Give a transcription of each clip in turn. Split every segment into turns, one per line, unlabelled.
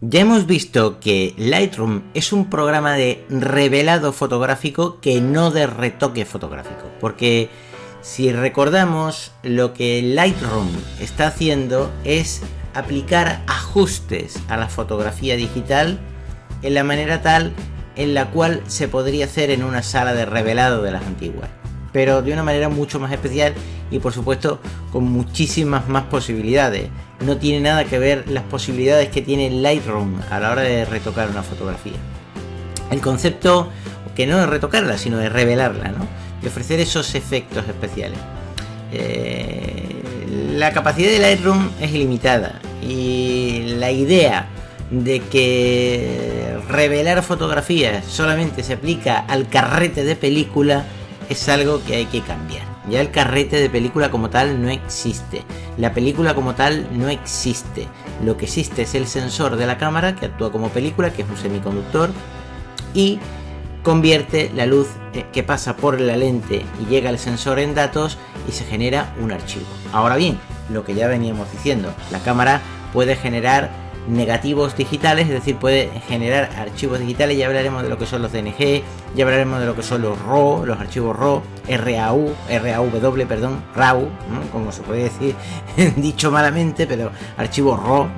Ya hemos visto que Lightroom es un programa de revelado fotográfico que no de retoque fotográfico, porque si recordamos, lo que Lightroom está haciendo es aplicar ajustes a la fotografía digital en la manera tal en la cual se podría hacer en una sala de revelado de las antiguas, pero de una manera mucho más especial y por supuesto con muchísimas más posibilidades. No tiene nada que ver las posibilidades que tiene Lightroom a la hora de retocar una fotografía. El concepto, que no es retocarla, sino de revelarla, ¿no? De ofrecer esos efectos especiales. La capacidad de Lightroom es ilimitada y la idea de que revelar fotografías solamente se aplica al carrete de película es algo que hay que cambiar. Ya el carrete de película como tal no existe. La película como tal no existe. Lo que existe es el sensor de la cámara que actúa como película, que es un semiconductor, y convierte la luz que pasa por la lente y llega al sensor en datos y se genera un archivo. Ahora bien, lo que ya veníamos diciendo, la cámara puede generar negativos digitales, es decir, puede generar archivos digitales. Ya hablaremos de lo que son los DNG, ya hablaremos de lo que son los RAW, los archivos RAW, RAW, ¿no? Como se puede decir, dicho malamente, pero archivos RAW,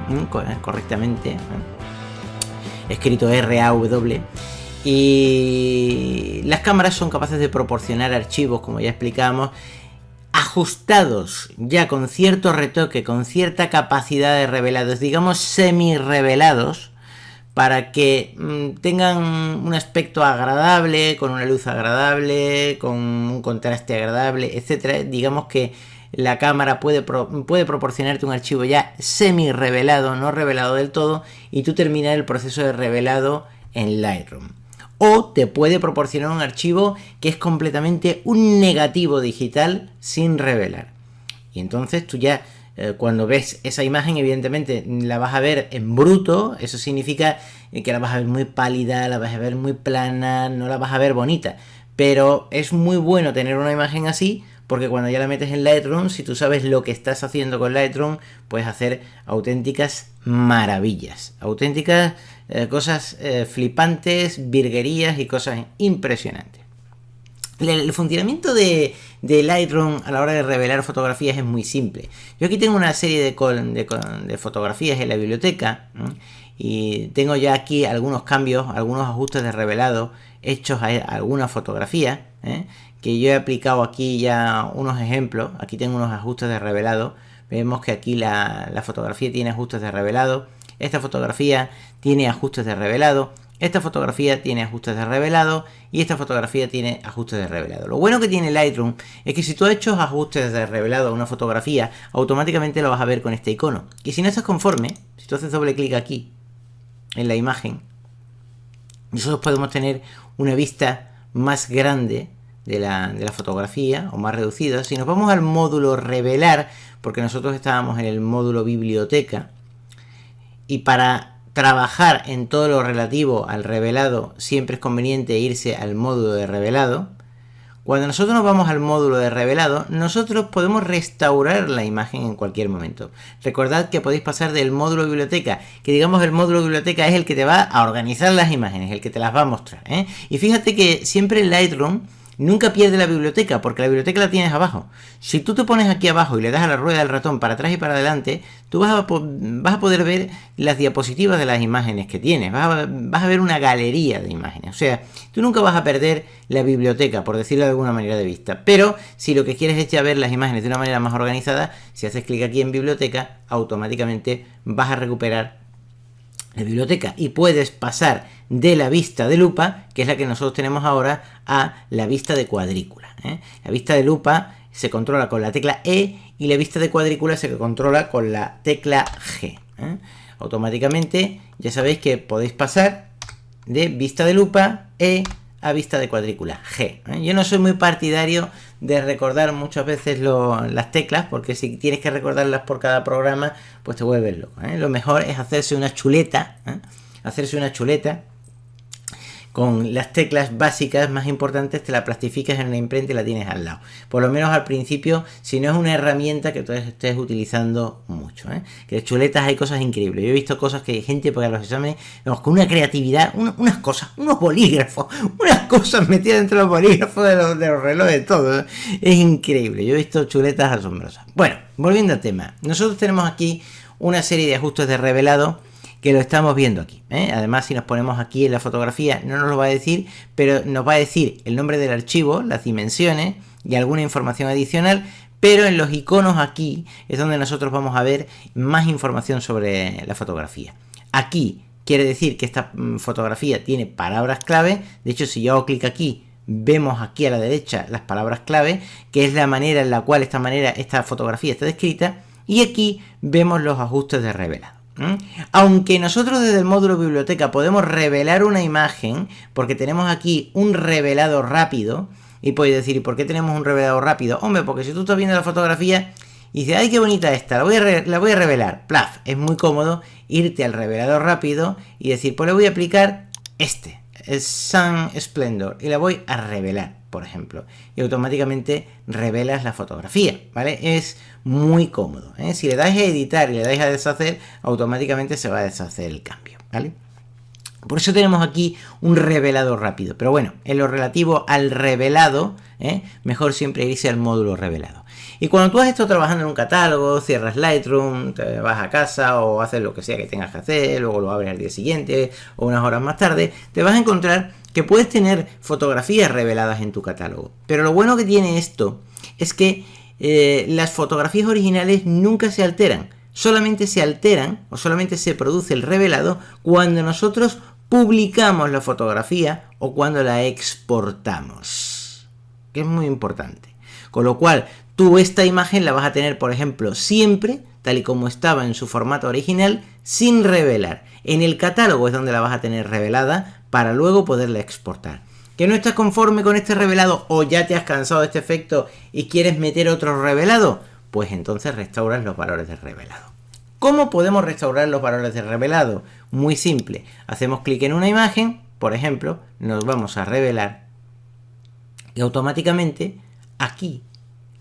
correctamente, ¿no? Escrito RAW. Y las cámaras son capaces de proporcionar archivos, como ya explicamos, ajustados ya con cierto retoque, con cierta capacidad de revelados, digamos semi-revelados, para que tengan un aspecto agradable, con una luz agradable, con un contraste agradable, etcétera. Digamos que la cámara puede proporcionarte un archivo ya semi-revelado, no revelado del todo, y tú terminar el proceso de revelado en Lightroom. O te puede proporcionar un archivo que es completamente un negativo digital sin revelar. Y entonces tú ya cuando ves esa imagen, evidentemente la vas a ver en bruto. Eso significa que la vas a ver muy pálida, la vas a ver muy plana, no la vas a ver bonita. Pero es muy bueno tener una imagen así, porque cuando ya la metes en Lightroom, si tú sabes lo que estás haciendo con Lightroom, puedes hacer auténticas maravillas, auténticas cosas flipantes, virguerías y cosas impresionantes. El funcionamiento de Lightroom a la hora de revelar fotografías es muy simple. Yo aquí tengo una serie de fotografías en la biblioteca, ¿no? Y tengo ya aquí algunos cambios, algunos ajustes de revelado hechos a algunas fotografías, que yo he aplicado aquí ya unos ejemplos. Aquí tengo unos ajustes de revelado. Vemos que aquí la fotografía tiene ajustes de revelado. Esta fotografía tiene ajustes de revelado. Esta fotografía tiene ajustes de revelado. Y esta fotografía tiene ajustes de revelado. Lo bueno que tiene Lightroom es que si tú has hecho ajustes de revelado a una fotografía, automáticamente lo vas a ver con este icono. Y si no estás conforme, si tú haces doble clic aquí en la imagen, nosotros podemos tener una vista más grande de la fotografía o más reducida. Si nos vamos al módulo revelar, porque nosotros estábamos en el módulo biblioteca, y para trabajar en todo lo relativo al revelado siempre es conveniente irse al módulo de revelado. Cuando nosotros nos vamos al módulo de revelado, nosotros podemos restaurar la imagen en cualquier momento. Recordad que podéis pasar del módulo biblioteca, que digamos el módulo biblioteca es el que te va a organizar las imágenes, el que te las va a mostrar, Y fíjate que siempre en Lightroom nunca pierde la biblioteca, porque la biblioteca la tienes abajo. Si tú te pones aquí abajo y le das a la rueda del ratón para atrás y para adelante, tú vas a poder ver las diapositivas de las imágenes que tienes. Vas a ver una galería de imágenes. O sea, tú nunca vas a perder la biblioteca, por decirlo de alguna manera de vista. Pero si lo que quieres es ya ver las imágenes de una manera más organizada, si haces clic aquí en biblioteca, automáticamente vas a recuperar la biblioteca y puedes pasar de la vista de lupa, que es la que nosotros tenemos ahora, a la vista de cuadrícula. La vista de lupa se controla con la tecla E y la vista de cuadrícula se controla con la tecla G. Automáticamente ya sabéis que podéis pasar de vista de lupa E a vista de cuadrícula G. Yo no soy muy partidario de recordar muchas veces las teclas, porque si tienes que recordarlas por cada programa, pues te vuelves loco. Lo mejor es hacerse una chuleta, con las teclas básicas más importantes, te la plastificas en una imprenta y la tienes al lado. Por lo menos al principio, si no es una herramienta que tú estés utilizando mucho, ¿eh? Que de chuletas hay cosas increíbles. Yo he visto cosas que hay gente para los exámenes, vamos, con una creatividad, unas cosas, unos bolígrafos, unas cosas metidas dentro de los bolígrafos de los relojes, todo, ¿eh? Es increíble. Yo he visto chuletas asombrosas. Bueno, volviendo al tema. Nosotros tenemos aquí una serie de ajustes de revelado que lo estamos viendo aquí, ¿eh? Además, si nos ponemos aquí en la fotografía, no nos lo va a decir, pero nos va a decir el nombre del archivo, las dimensiones y alguna información adicional, pero en los iconos aquí es donde nosotros vamos a ver más información sobre la fotografía. Aquí quiere decir que esta fotografía tiene palabras clave. De hecho, si yo hago clic aquí, vemos aquí a la derecha las palabras clave, que es la manera en la cual esta fotografía está descrita, y aquí vemos los ajustes de revelado. Aunque nosotros desde el módulo biblioteca podemos revelar una imagen, porque tenemos aquí un revelado rápido, y podéis decir, ¿y por qué tenemos un revelado rápido? Hombre, porque si tú estás viendo la fotografía y dices, ¡ay, qué bonita esta! La voy a revelar. ¡Plaf! Es muy cómodo irte al revelado rápido y decir, pues le voy a aplicar el Sun Splendor, y la voy a revelar, por ejemplo, y automáticamente revelas la fotografía, ¿vale? Es muy cómodo, ¿eh? Si le dais a editar y le dais a deshacer, automáticamente se va a deshacer el cambio, ¿vale? Por eso tenemos aquí un revelado rápido, pero bueno, en lo relativo al revelado, mejor siempre irse al módulo revelado. Y cuando tú has estado trabajando en un catálogo, cierras Lightroom, te vas a casa o haces lo que sea que tengas que hacer, luego lo abres al día siguiente o unas horas más tarde, te vas a encontrar que puedes tener fotografías reveladas en tu catálogo. Pero lo bueno que tiene esto es que las fotografías originales nunca se alteran. Solamente se alteran o solamente se produce el revelado cuando nosotros publicamos la fotografía o cuando la exportamos, que es muy importante. Con lo cual, tú esta imagen la vas a tener, por ejemplo, siempre tal y como estaba en su formato original, sin revelar. En el catálogo es donde la vas a tener revelada para luego poderla exportar. ¿Que no estás conforme con este revelado o ya te has cansado de este efecto y quieres meter otro revelado? Pues entonces restauras los valores de revelado. ¿Cómo podemos restaurar los valores de revelado? Muy simple. Hacemos clic en una imagen, por ejemplo, nos vamos a revelar y automáticamente aquí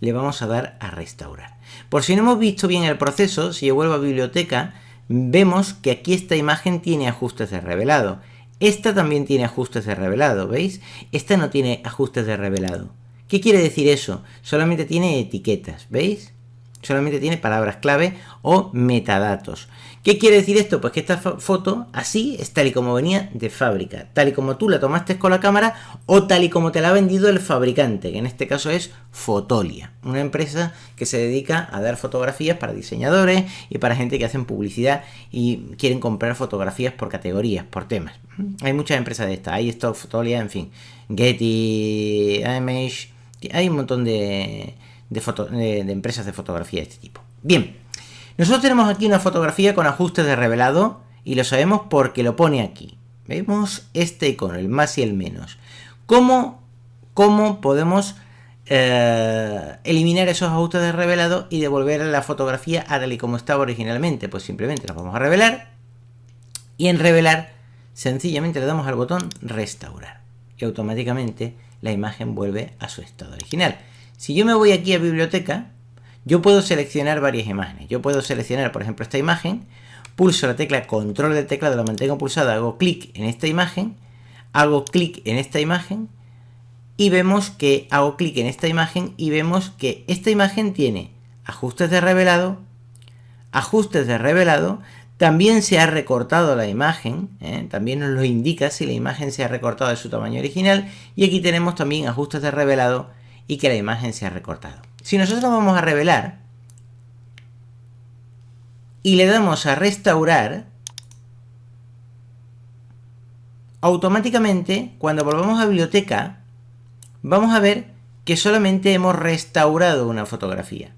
le vamos a dar a restaurar. Por si no hemos visto bien el proceso, si yo vuelvo a biblioteca, vemos que aquí esta imagen tiene ajustes de revelado. Esta también tiene ajustes de revelado, ¿veis? Esta no tiene ajustes de revelado. ¿Qué quiere decir eso? Solamente tiene etiquetas, ¿veis? Solamente tiene palabras clave o metadatos. ¿Qué quiere decir esto? Pues que esta foto así es tal y como venía de fábrica, tal y como tú la tomaste con la cámara o tal y como te la ha vendido el fabricante, que en este caso es Fotolia, una empresa que se dedica a dar fotografías para diseñadores y para gente que hacen publicidad y quieren comprar fotografías por categorías, por temas. Hay muchas empresas de estas, hay Stock, Fotolia, en fin, Getty, Image, hay un montón de empresas de fotografía de este tipo. Bien, nosotros tenemos aquí una fotografía con ajustes de revelado y lo sabemos porque lo pone aquí. Vemos este icono, el más y el menos. ¿Cómo podemos eliminar esos ajustes de revelado y devolver la fotografía a tal y como estaba originalmente? Pues simplemente nos vamos a revelar y en revelar sencillamente le damos al botón restaurar y automáticamente la imagen vuelve a su estado original. Si yo me voy aquí a biblioteca, yo puedo seleccionar varias imágenes. Yo puedo seleccionar, por ejemplo, esta imagen, pulso la tecla control del teclado, la mantengo pulsada, hago clic en esta imagen, hago clic en esta imagen y vemos que hago clic en esta imagen y vemos que esta imagen tiene ajustes de revelado, también se ha recortado la imagen, también nos lo indica si la imagen se ha recortado de su tamaño original y aquí tenemos también ajustes de revelado y que la imagen se ha recortado. Si nosotros vamos a revelar y le damos a restaurar, automáticamente cuando volvamos a biblioteca vamos a ver que solamente hemos restaurado una fotografía.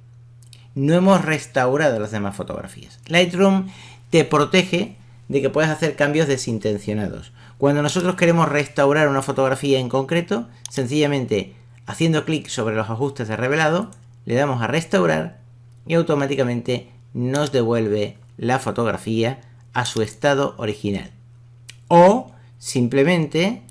No hemos restaurado las demás fotografías. Lightroom te protege de que puedas hacer cambios desintencionados. Cuando nosotros queremos restaurar una fotografía en concreto, sencillamente haciendo clic sobre los ajustes de revelado, le damos a restaurar y automáticamente nos devuelve la fotografía a su estado original. O simplemente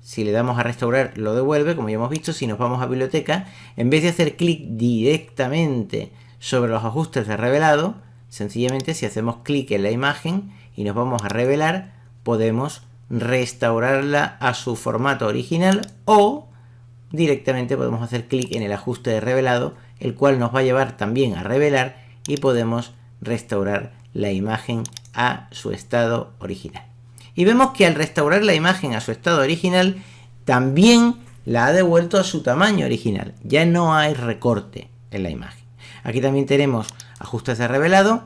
si le damos a restaurar lo devuelve, como ya hemos visto. Si nos vamos a biblioteca, en vez de hacer clic directamente sobre los ajustes de revelado, sencillamente si hacemos clic en la imagen y nos vamos a revelar, podemos restaurarla a su formato original, o directamente podemos hacer clic en el ajuste de revelado, el cual nos va a llevar también a revelar, y podemos restaurar la imagen a su estado original. Y vemos que al restaurar la imagen a su estado original, también la ha devuelto a su tamaño original. Ya no hay recorte en la imagen. Aquí también tenemos ajustes de revelado.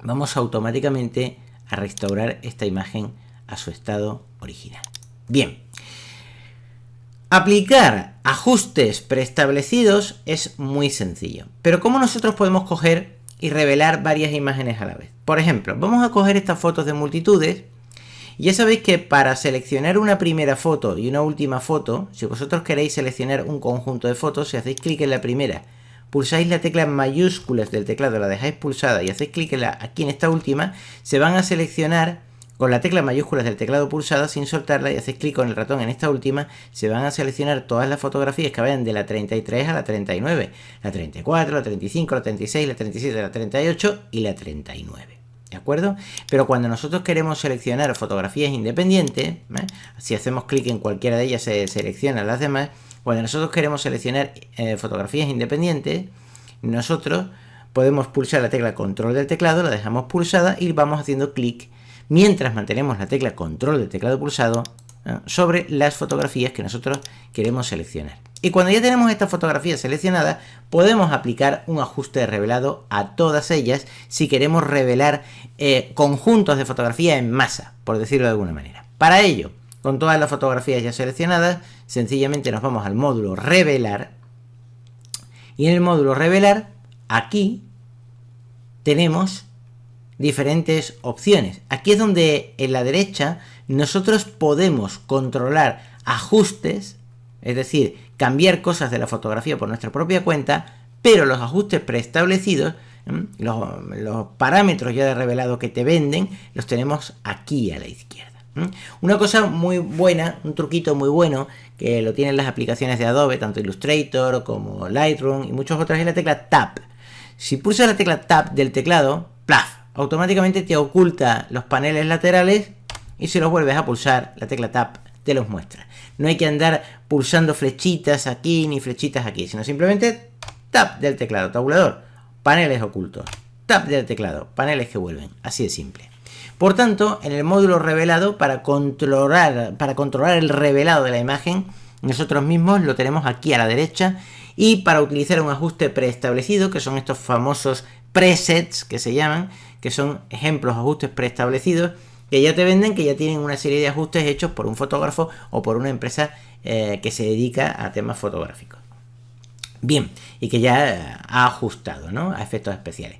Vamos automáticamente a restaurar esta imagen a su estado original. Bien. Aplicar ajustes preestablecidos es muy sencillo. Pero ¿cómo nosotros podemos coger y revelar varias imágenes a la vez? Por ejemplo, vamos a coger estas fotos de multitudes. Ya sabéis que para seleccionar una primera foto y una última foto, si vosotros queréis seleccionar un conjunto de fotos, si hacéis clic en la primera, pulsáis la tecla mayúsculas del teclado, la dejáis pulsada y hacéis clic aquí en esta última, se van a seleccionar con la tecla mayúsculas del teclado pulsada sin soltarla, y hacéis clic con el ratón en esta última, se van a seleccionar todas las fotografías que vayan de la 33 a la 39, la 34, la 35, la 36, la 37, la 38 y la 39. ¿De acuerdo? Pero cuando nosotros queremos seleccionar fotografías independientes, si hacemos clic en cualquiera de ellas se seleccionan las demás. Cuando nosotros queremos seleccionar fotografías independientes, nosotros podemos pulsar la tecla control del teclado, la dejamos pulsada y vamos haciendo clic mientras mantenemos la tecla control del teclado pulsado sobre las fotografías que nosotros queremos seleccionar. Y cuando ya tenemos estas fotografías seleccionadas, podemos aplicar un ajuste de revelado a todas ellas si queremos revelar conjuntos de fotografías en masa, por decirlo de alguna manera. Para ello, con todas las fotografías ya seleccionadas, sencillamente nos vamos al módulo revelar, y en el módulo revelar, aquí tenemos diferentes opciones. Aquí es donde en la derecha nosotros podemos controlar ajustes, es decir, cambiar cosas de la fotografía por nuestra propia cuenta, pero los ajustes preestablecidos, los parámetros ya de revelado que te venden, los tenemos aquí a la izquierda. Una cosa muy buena, un truquito muy bueno, que lo tienen las aplicaciones de Adobe, tanto Illustrator como Lightroom y muchas otras, es la tecla Tab. Si pulsas la tecla Tab del teclado, ¡plaf!, automáticamente te oculta los paneles laterales, y si los vuelves a pulsar, la tecla Tab te los muestra. No hay que andar pulsando flechitas aquí ni flechitas aquí, sino simplemente Tab del teclado, tabulador, paneles ocultos, Tab del teclado, paneles que vuelven, así de simple. Por tanto, en el módulo revelado, para controlar el revelado de la imagen, nosotros mismos lo tenemos aquí a la derecha, y para utilizar un ajuste preestablecido, que son estos famosos presets que se llaman, que son ejemplos, ajustes preestablecidos, que ya te venden, que ya tienen una serie de ajustes hechos por un fotógrafo o por una empresa que se dedica a temas fotográficos. Bien, y que ya ha ajustado, ¿no?, a efectos especiales.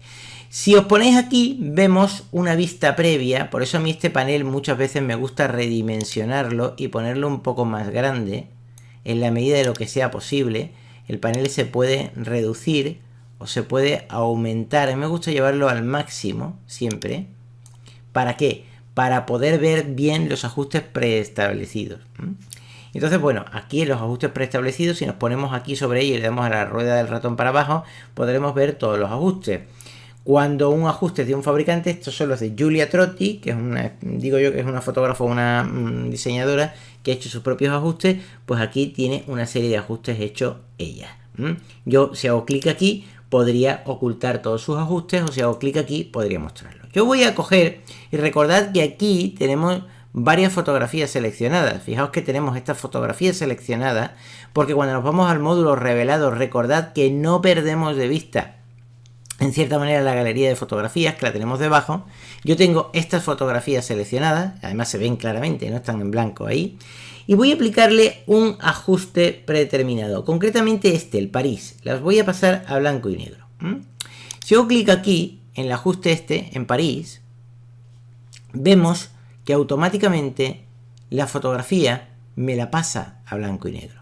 Si os ponéis aquí, vemos una vista previa. Por eso a mí este panel muchas veces me gusta redimensionarlo y ponerlo un poco más grande, en la medida de lo que sea posible. El panel se puede reducir o se puede aumentar. A mí me gusta llevarlo al máximo siempre. ¿Para qué? Para poder ver bien los ajustes preestablecidos. Entonces, bueno, aquí en los ajustes preestablecidos, si nos ponemos aquí sobre ello y le damos a la rueda del ratón para abajo, podremos ver todos los ajustes. Cuando un ajuste es de un fabricante, estos son los de Julia Trotti, que es una fotógrafa, una diseñadora que ha hecho sus propios ajustes, pues aquí tiene una serie de ajustes hechos ella. Yo, si hago clic aquí, podría ocultar todos sus ajustes, o si hago clic aquí, podría mostrarlo. Yo voy a coger, y recordad que aquí tenemos varias fotografías seleccionadas. Fijaos que tenemos estas fotografías seleccionadas, porque cuando nos vamos al módulo revelado, recordad que no perdemos de vista, en cierta manera, la galería de fotografías, que la tenemos debajo. Yo tengo estas fotografías seleccionadas, además se ven claramente, no están en blanco ahí, y voy a aplicarle un ajuste predeterminado, concretamente el París. Las voy a pasar a blanco y negro. Si hago clic aquí, en el ajuste en París, vemos que automáticamente la fotografía me la pasa a blanco y negro.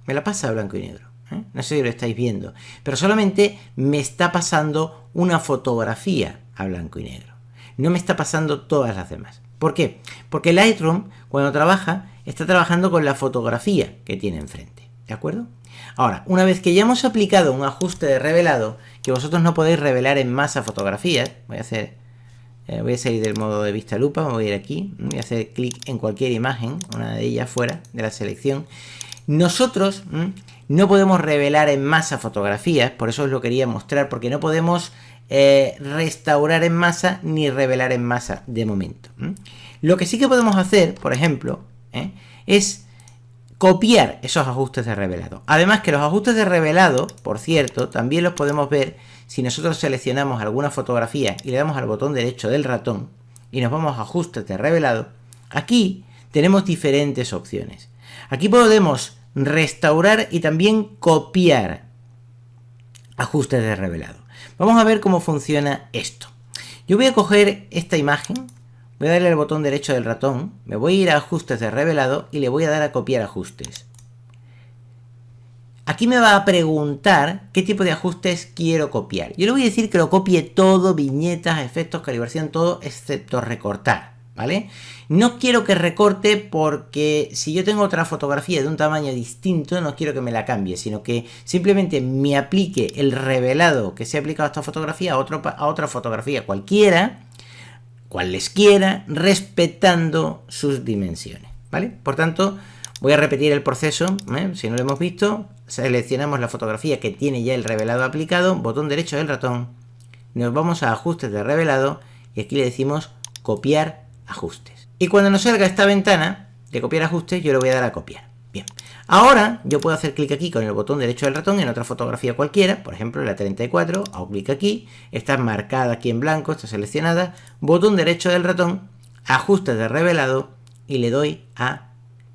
Me la pasa a blanco y negro. No sé si lo estáis viendo, pero solamente me está pasando una fotografía a blanco y negro. no me está pasando todas las demás. ¿Por qué? Porque Lightroom, cuando trabaja, está trabajando con la fotografía que tiene enfrente. ¿De acuerdo? Ahora, una vez que ya hemos aplicado un ajuste de revelado, que vosotros no podéis revelar en masa fotografías, voy a salir del modo de vista lupa, me voy a ir aquí, voy a hacer clic en cualquier imagen, una de ellas fuera de la selección. Nosotros no podemos revelar en masa fotografías, por eso os lo quería mostrar, porque no podemos restaurar en masa ni revelar en masa de momento. Lo que sí que podemos hacer, por ejemplo, es copiar esos ajustes de revelado. Además que los ajustes de revelado, por cierto, también los podemos ver si nosotros seleccionamos alguna fotografía y le damos al botón derecho del ratón y nos vamos a ajustes de revelado. Aquí tenemos diferentes opciones. Aquí podemos restaurar y también copiar ajustes de revelado. Vamos a ver cómo funciona esto. Yo voy a coger esta imagen, voy a darle al botón derecho del ratón, me voy a ir a ajustes de revelado y le voy a dar a copiar ajustes. Aquí me va a preguntar qué tipo de ajustes quiero copiar. Yo le voy a decir que lo copie todo, viñetas, efectos, calibración, todo, excepto recortar, ¿vale? No quiero que recorte porque si yo tengo otra fotografía de un tamaño distinto, no quiero que me la cambie, sino que simplemente me aplique el revelado que se ha aplicado a esta fotografía a otra fotografía cualquiera, cual les quiera, respetando sus dimensiones, ¿vale? Por tanto, voy a repetir el proceso, si no lo hemos visto, seleccionamos la fotografía que tiene ya el revelado aplicado, botón derecho del ratón, nos vamos a ajustes de revelado y aquí le decimos copiar ajustes. Y cuando nos salga esta ventana de copiar ajustes, yo le voy a dar a copiar. Bien, ahora yo puedo hacer clic aquí con el botón derecho del ratón en otra fotografía cualquiera, por ejemplo la 34, hago clic aquí, está marcada aquí en blanco, está seleccionada, botón derecho del ratón, ajustes de revelado y le doy a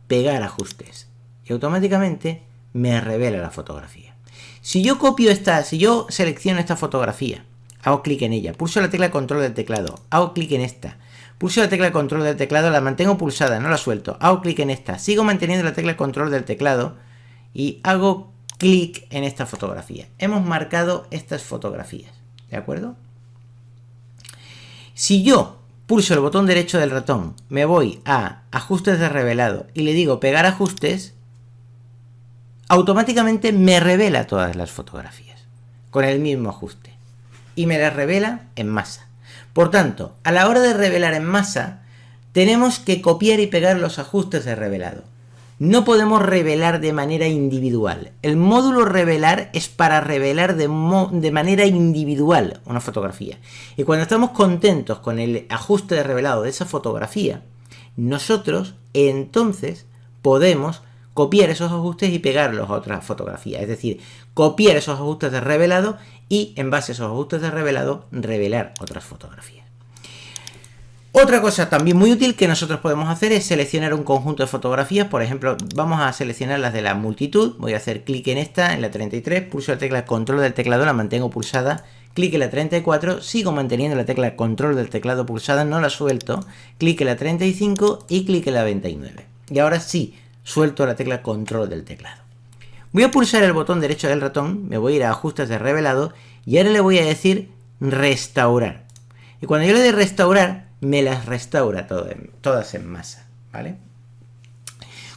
pegar ajustes. Y automáticamente me revela la fotografía. Si yo selecciono esta fotografía, hago clic en ella, pulso la tecla control del teclado, hago clic en esta, pulso la tecla control del teclado, la mantengo pulsada, no la suelto, hago clic en esta, sigo manteniendo la tecla control del teclado y hago clic en esta fotografía. Hemos marcado estas fotografías, ¿de acuerdo? Si yo pulso el botón derecho del ratón, me voy a ajustes de revelado y le digo pegar ajustes, automáticamente me revela todas las fotografías con el mismo ajuste y me las revela en masa. Por tanto, a la hora de revelar en masa, tenemos que copiar y pegar los ajustes de revelado. No podemos revelar de manera individual. El módulo revelar es para revelar de manera individual una fotografía. Y cuando estamos contentos con el ajuste de revelado de esa fotografía, nosotros entonces podemos copiar esos ajustes y pegarlos a otra fotografía. Es decir, copiar esos ajustes de revelado y en base a esos ajustes de revelado, revelar otras fotografías. Otra cosa también muy útil que nosotros podemos hacer es seleccionar un conjunto de fotografías. Por ejemplo, vamos a seleccionar las de la multitud. Voy a hacer clic en esta, en la 33, pulso la tecla control del teclado, la mantengo pulsada, clic en la 34, sigo manteniendo la tecla control del teclado pulsada, no la suelto, clic en la 35 y clic en la 29. Y ahora sí, suelto la tecla control del teclado. Voy a pulsar el botón derecho del ratón, me voy a ir a ajustes de revelado y ahora le voy a decir restaurar. Y cuando yo le dé restaurar, me las restaura todas en masa, ¿vale?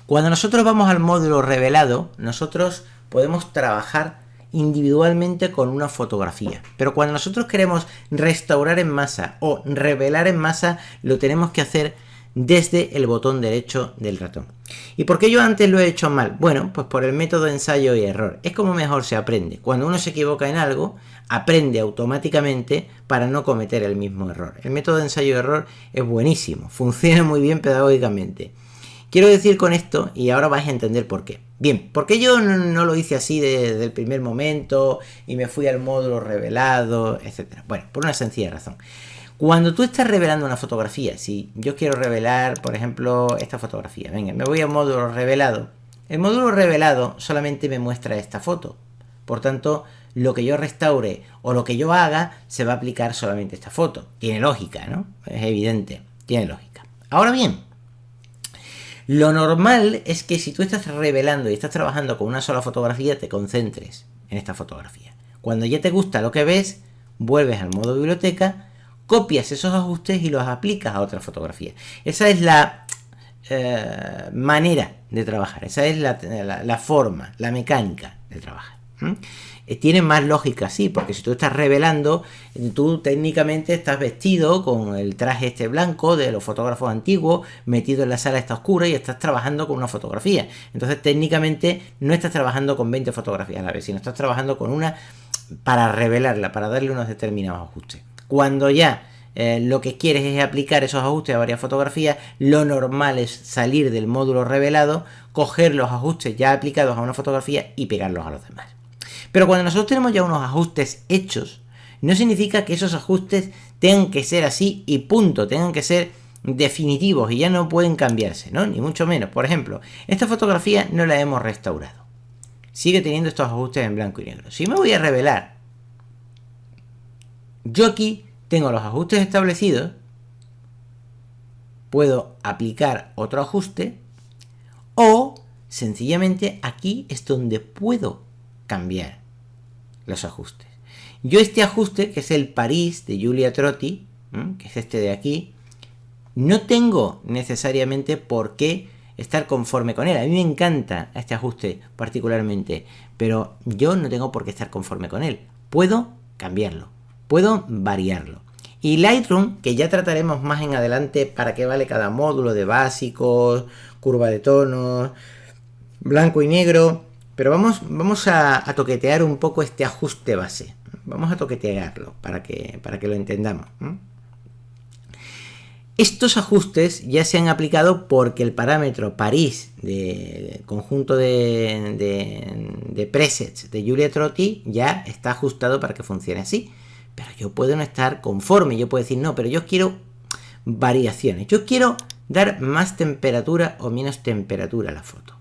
Cuando nosotros vamos al módulo revelado, nosotros podemos trabajar individualmente con una fotografía. Pero cuando nosotros queremos restaurar en masa o revelar en masa, lo tenemos que hacer desde el botón derecho del ratón. ¿Y por qué yo antes lo he hecho mal? Bueno, pues por el método ensayo y error. Es como mejor se aprende. Cuando uno se equivoca en algo, aprende automáticamente para no cometer el mismo error. El método de ensayo y error es buenísimo, funciona muy bien pedagógicamente. Quiero decir con esto, y ahora vais a entender por qué. Bien, ¿por qué yo no lo hice así desde el primer momento y me fui al módulo revelado, etcétera? Bueno, por una sencilla razón. Cuando tú estás revelando una fotografía, si yo quiero revelar, por ejemplo, esta fotografía, venga, me voy al módulo revelado. El módulo revelado solamente me muestra esta foto. Por tanto, lo que yo restaure o lo que yo haga se va a aplicar solamente a esta foto. Tiene lógica, ¿no? Es evidente, tiene lógica. Ahora bien, lo normal es que si tú estás revelando y estás trabajando con una sola fotografía, te concentres en esta fotografía. Cuando ya te gusta lo que ves, vuelves al modo biblioteca, copias esos ajustes y los aplicas a otra fotografía. Esa es la manera de trabajar, esa es la forma, la mecánica de trabajar. Tiene más lógica, sí, porque si tú estás revelando, tú técnicamente estás vestido con el traje este blanco de los fotógrafos antiguos, metido en la sala esta oscura y estás trabajando con una fotografía. Entonces técnicamente no estás trabajando con 20 fotografías a la vez, sino estás trabajando con una para revelarla, para darle unos determinados ajustes. Cuando ya lo que quieres es aplicar esos ajustes a varias fotografías, lo normal es salir del módulo revelado, coger los ajustes ya aplicados a una fotografía y pegarlos a los demás. Pero cuando nosotros tenemos ya unos ajustes hechos, no significa que esos ajustes tengan que ser así y punto, tengan que ser definitivos y ya no pueden cambiarse, ¿no? Ni mucho menos. Por ejemplo, esta fotografía no la hemos restaurado. Sigue teniendo estos ajustes en blanco y negro. Si me voy a revelar, yo aquí tengo los ajustes establecidos, puedo aplicar otro ajuste o sencillamente aquí es donde puedo cambiar los ajustes. Yo este ajuste, que es el París de Giulia Trotti, que es este de aquí, no tengo necesariamente por qué estar conforme con él. A mí me encanta este ajuste particularmente, pero yo no tengo por qué estar conforme con él. Puedo cambiarlo, puedo variarlo. Y Lightroom, que ya trataremos más en adelante para qué vale cada módulo de básicos, curva de tonos, blanco y negro, pero vamos a toquetear un poco este ajuste base. Vamos a toquetearlo para que lo entendamos. Estos ajustes ya se han aplicado porque el parámetro París de conjunto de presets de Giulia Trotti ya está ajustado para que funcione así. Pero yo puedo no estar conforme, yo puedo decir, no, pero yo quiero variaciones. Yo quiero dar más temperatura o menos temperatura a la foto.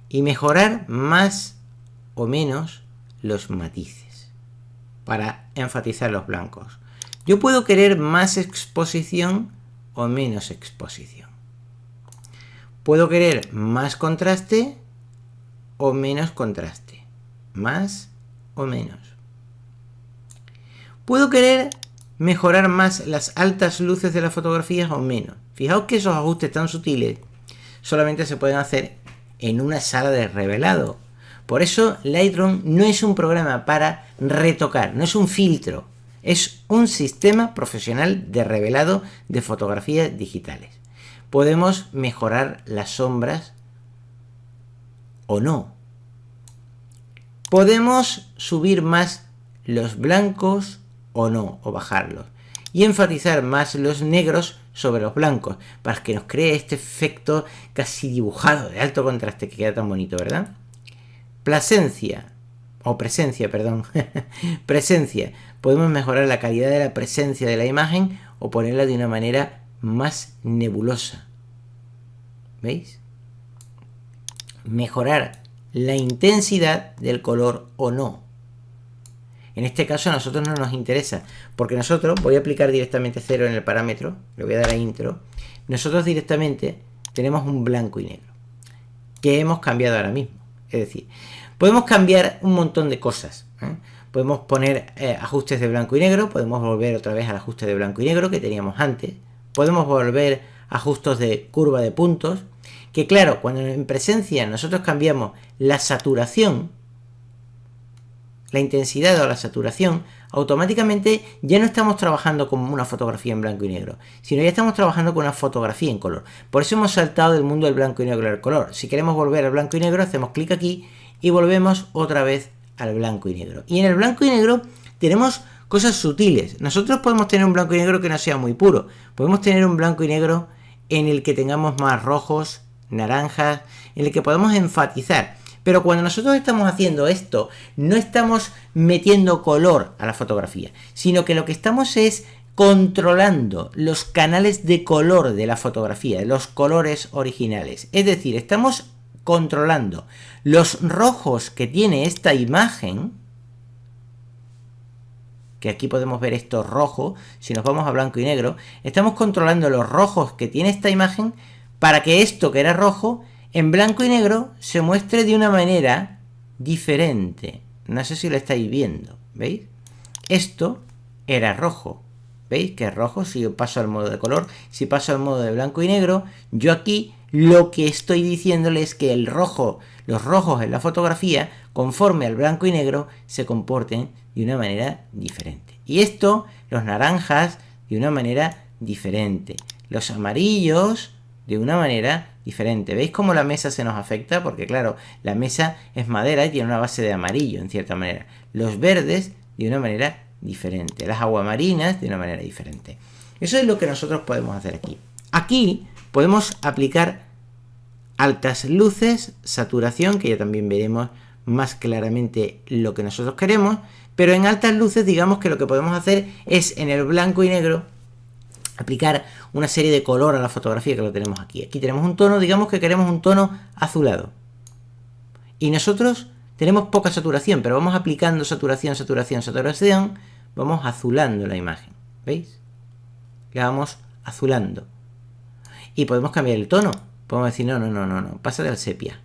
Y mejorar más o menos los matices para enfatizar los blancos. Yo puedo querer más exposición o menos exposición. Puedo querer más contraste o menos contraste. Más o menos. Puedo querer mejorar más las altas luces de las fotografías o menos. Fijaos que esos ajustes tan sutiles solamente se pueden hacer en una sala de revelado. Por eso Lightroom no es un programa para retocar, no es un filtro. Es un sistema profesional de revelado de fotografías digitales. Podemos mejorar las sombras o no. Podemos subir más los blancos o no, o bajarlos. Y enfatizar más los negros sobre los blancos, para que nos cree este efecto casi dibujado de alto contraste que queda tan bonito, ¿verdad? Presencia. Presencia. Podemos mejorar la calidad de la presencia de la imagen o ponerla de una manera más nebulosa. ¿Veis? Mejorar la intensidad del color o no. En este caso a nosotros no nos interesa, porque nosotros, voy a aplicar directamente 0 en el parámetro, le voy a dar a intro, nosotros directamente tenemos un blanco y negro, que hemos cambiado ahora mismo. Es decir, podemos cambiar un montón de cosas, podemos poner ajustes de blanco y negro, podemos volver otra vez al ajuste de blanco y negro que teníamos antes, podemos volver a ajustes de curva de puntos, que claro, cuando en presencia nosotros cambiamos la saturación, la intensidad o la saturación, automáticamente ya no estamos trabajando con una fotografía en blanco y negro, sino ya estamos trabajando con una fotografía en color. Por eso hemos saltado del mundo del blanco y negro al color. Si queremos volver al blanco y negro, hacemos clic aquí y volvemos otra vez al blanco y negro. Y en el blanco y negro tenemos cosas sutiles. Nosotros podemos tener un blanco y negro que no sea muy puro. Podemos tener un blanco y negro en el que tengamos más rojos, naranjas, en el que podemos enfatizar. Pero cuando nosotros estamos haciendo esto, no estamos metiendo color a la fotografía, sino que lo que estamos es controlando los canales de color de la fotografía, los colores originales. Es decir, estamos controlando los rojos que tiene esta imagen, que aquí podemos ver esto rojo, si nos vamos a blanco y negro, estamos controlando los rojos que tiene esta imagen para que esto que era rojo en blanco y negro se muestre de una manera diferente. No sé si lo estáis viendo, ¿veis? Esto era rojo ¿Veis que es rojo? Si yo paso al modo de color, si paso al modo de blanco y negro, yo aquí lo que estoy diciéndole es que el rojo, los rojos en la fotografía, conforme al blanco y negro, se comporten de una manera diferente. Y esto, los naranjas, de una manera diferente. Los amarillos, de una manera diferente. ¿Veis cómo la mesa se nos afecta? Porque claro, la mesa es madera y tiene una base de amarillo, en cierta manera. Los verdes, de una manera diferente. Las aguamarinas, de una manera diferente. Eso es lo que nosotros podemos hacer aquí. Aquí podemos aplicar altas luces, saturación, que ya también veremos más claramente lo que nosotros queremos, pero en altas luces digamos que lo que podemos hacer es en el blanco y negro aplicar una serie de color a la fotografía, que lo tenemos aquí. Aquí tenemos un tono, digamos que queremos un tono azulado. Y nosotros tenemos poca saturación, pero vamos aplicando saturación, saturación, saturación, vamos azulando la imagen. ¿Veis? La vamos azulando. Y podemos cambiar el tono. Podemos decir, no, pasa al sepia.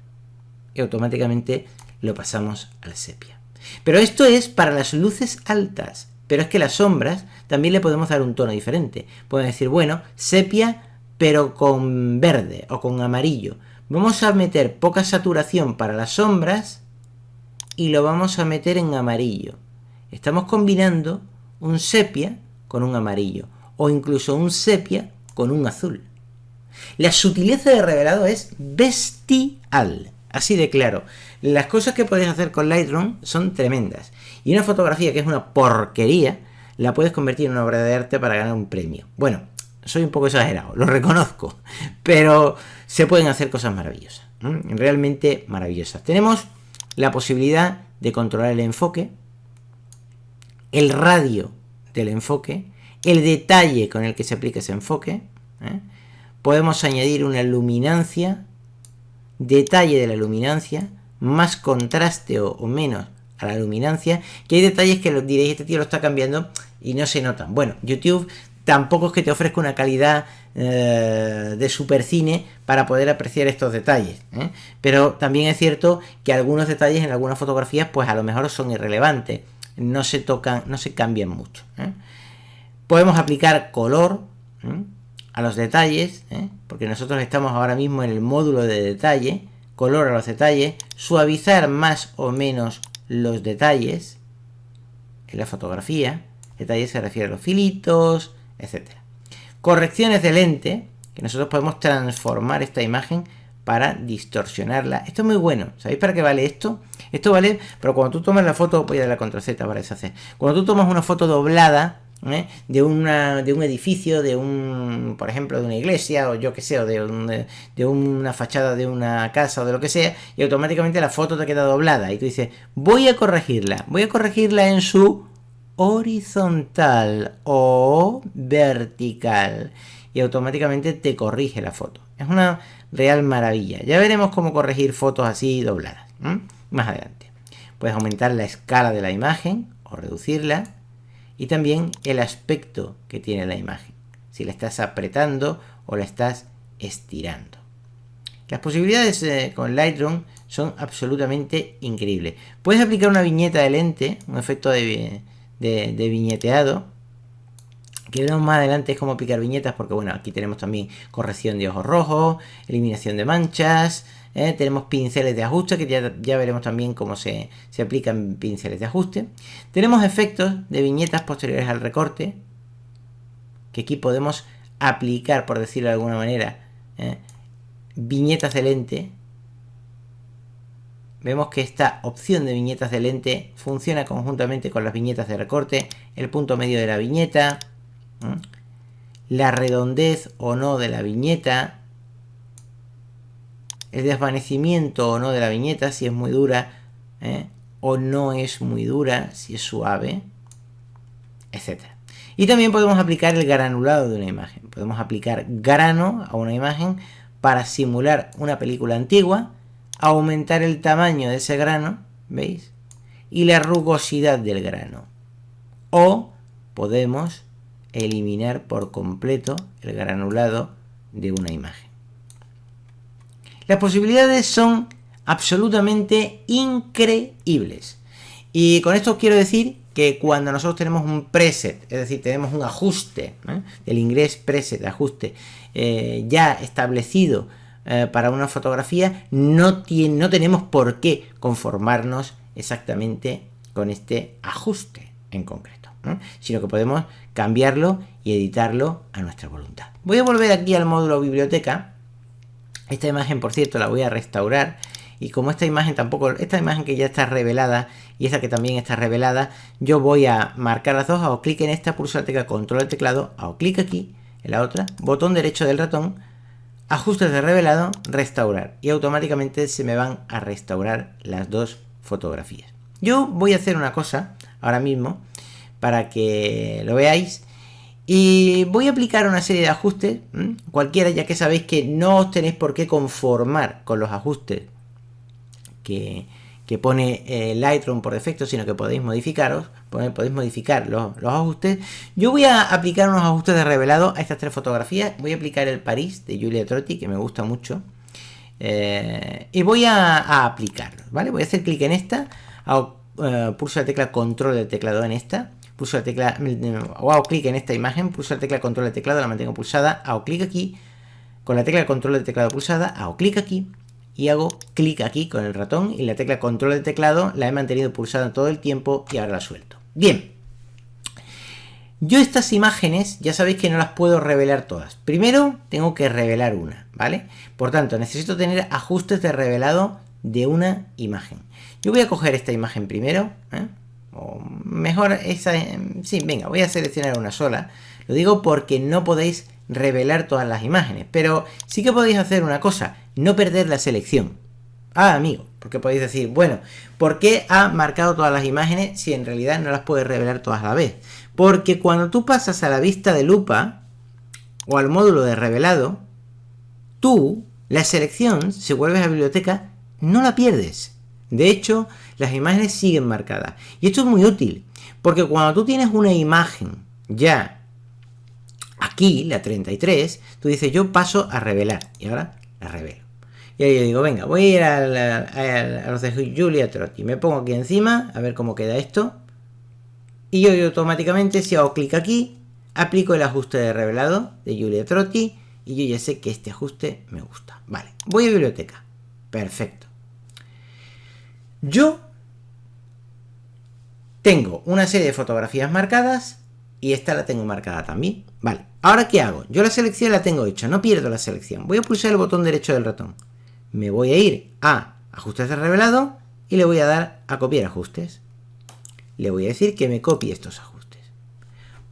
Y automáticamente lo pasamos al sepia. Pero esto es para las luces altas. Pero es que las sombras también le podemos dar un tono diferente. Podemos decir, bueno, sepia, pero con verde o con amarillo. Vamos a meter poca saturación para las sombras y lo vamos a meter en amarillo. Estamos combinando un sepia con un amarillo o incluso un sepia con un azul. La sutileza de revelado es bestial, así de claro. Las cosas que podéis hacer con Lightroom son tremendas. Y una fotografía que es una porquería, la puedes convertir en una obra de arte para ganar un premio. Bueno, soy un poco exagerado, lo reconozco, pero se pueden hacer cosas maravillosas, realmente maravillosas. Tenemos la posibilidad de controlar el enfoque, el radio del enfoque, el detalle con el que se aplica ese enfoque. Podemos añadir una luminancia, detalle de la luminancia, más contraste o menos a la luminancia, que hay detalles que diréis, este tío lo está cambiando y no se notan. Bueno, YouTube tampoco es que te ofrezca una calidad de supercine para poder apreciar estos detalles, pero también es cierto que algunos detalles en algunas fotografías pues a lo mejor son irrelevantes, no se tocan, no se cambian mucho. Podemos aplicar color a los detalles, porque nosotros estamos ahora mismo en el módulo de detalle, color a los detalles, suavizar más o menos los detalles en la fotografía. Detalles se refiere a los filitos, etc. Correcciones de lente, que nosotros podemos transformar esta imagen para distorsionarla. Esto es muy bueno. ¿Sabéis para qué vale esto? Esto vale, pero cuando tú tomas la foto, voy a dar la control Z para deshacer. Cuando tú tomas una foto doblada, de un edificio, por ejemplo, de una iglesia, o yo que sé, o de una fachada de una casa, o de lo que sea, y automáticamente la foto te queda doblada, y tú dices, voy a corregirla en su horizontal o vertical, y automáticamente te corrige la foto. Es una real maravilla. Ya veremos cómo corregir fotos así dobladas, más adelante. Puedes aumentar la escala de la imagen o reducirla, y también el aspecto que tiene la imagen, si la estás apretando o la estás estirando. Las posibilidades con Lightroom son absolutamente increíbles. Puedes aplicar una viñeta de lente, un efecto de viñeteado, que veremos más adelante es cómo aplicar viñetas, porque bueno, aquí tenemos también corrección de ojos rojos, eliminación de manchas, tenemos pinceles de ajuste, que ya veremos también cómo se aplican pinceles de ajuste. Tenemos efectos de viñetas posteriores al recorte, que aquí podemos aplicar, por decirlo de alguna manera, viñetas de lente. Vemos que esta opción de viñetas de lente funciona conjuntamente con las viñetas de recorte, el punto medio de la viñeta, la redondez o no de la viñeta, el desvanecimiento o no de la viñeta, si es muy dura o no es muy dura, si es suave, etc. Y también podemos aplicar el granulado de una imagen. Podemos aplicar grano a una imagen para simular una película antigua, aumentar el tamaño de ese grano, ¿veis? Y la rugosidad del grano. O podemos eliminar por completo el granulado de una imagen. Las posibilidades son absolutamente increíbles. Y con esto quiero decir que cuando nosotros tenemos un preset, es decir, tenemos un ajuste, el ingress preset, ajuste, ya establecido para una fotografía, no tenemos por qué conformarnos exactamente con este ajuste en concreto, sino que podemos cambiarlo y editarlo a nuestra voluntad. Voy a volver aquí al módulo biblioteca. Esta imagen, por cierto, la voy a restaurar. Y como esta imagen que ya está revelada y esta que también está revelada, yo voy a marcar las dos, hago clic en esta, pulso la tecla control del teclado, hago clic aquí, en la otra, botón derecho del ratón, ajustes de revelado, restaurar. Y automáticamente se me van a restaurar las dos fotografías. Yo voy a hacer una cosa ahora mismo para que lo veáis. Y voy a aplicar una serie de ajustes, cualquiera, ya que sabéis que no os tenéis por qué conformar con los ajustes que pone Lightroom por defecto, sino que podéis modificar los ajustes. Yo voy a aplicar unos ajustes de revelado a estas tres fotografías. Voy a aplicar el París de Giulia Trotti, que me gusta mucho, y voy a aplicarlos, ¿vale? Voy a hacer clic en esta, pulso la tecla control del teclado en esta, pulso la tecla, o hago clic en esta imagen, pulso la tecla control del teclado, la mantengo pulsada, hago clic aquí, con la tecla control del teclado pulsada, hago clic aquí, y hago clic aquí con el ratón y la tecla control del teclado la he mantenido pulsada todo el tiempo y ahora la suelto. Bien, yo estas imágenes ya sabéis que no las puedo revelar todas. Primero tengo que revelar una, ¿vale? Por tanto, necesito tener ajustes de revelado de una imagen. Yo voy a coger esta imagen primero, o mejor esa, sí, venga, voy a seleccionar una sola. Lo digo porque no podéis revelar todas las imágenes, pero sí que podéis hacer una cosa, no perder la selección. Amigo, porque podéis decir, bueno, ¿por qué ha marcado todas las imágenes si en realidad no las puedes revelar todas a la vez? Porque cuando tú pasas a la vista de lupa o al módulo de revelado, tú, la selección, si vuelves a la biblioteca, no la pierdes. De hecho, las imágenes siguen marcadas. Y esto es muy útil, porque cuando tú tienes una imagen ya aquí, la 33, tú dices, yo paso a revelar, y ahora la revelo. Y ahí yo digo, venga, voy a ir a los de Giulia Trotti, me pongo aquí encima, a ver cómo queda esto, y yo automáticamente, si hago clic aquí, aplico el ajuste de revelado de Giulia Trotti, y yo ya sé que este ajuste me gusta. Vale, voy a biblioteca, perfecto. Yo tengo una serie de fotografías marcadas, y esta la tengo marcada también. Vale, ahora ¿qué hago? Yo la selección la tengo hecha, no pierdo la selección. Voy a pulsar el botón derecho del ratón. Me voy a ir a ajustes de revelado y le voy a dar a copiar ajustes. Le voy a decir que me copie estos ajustes.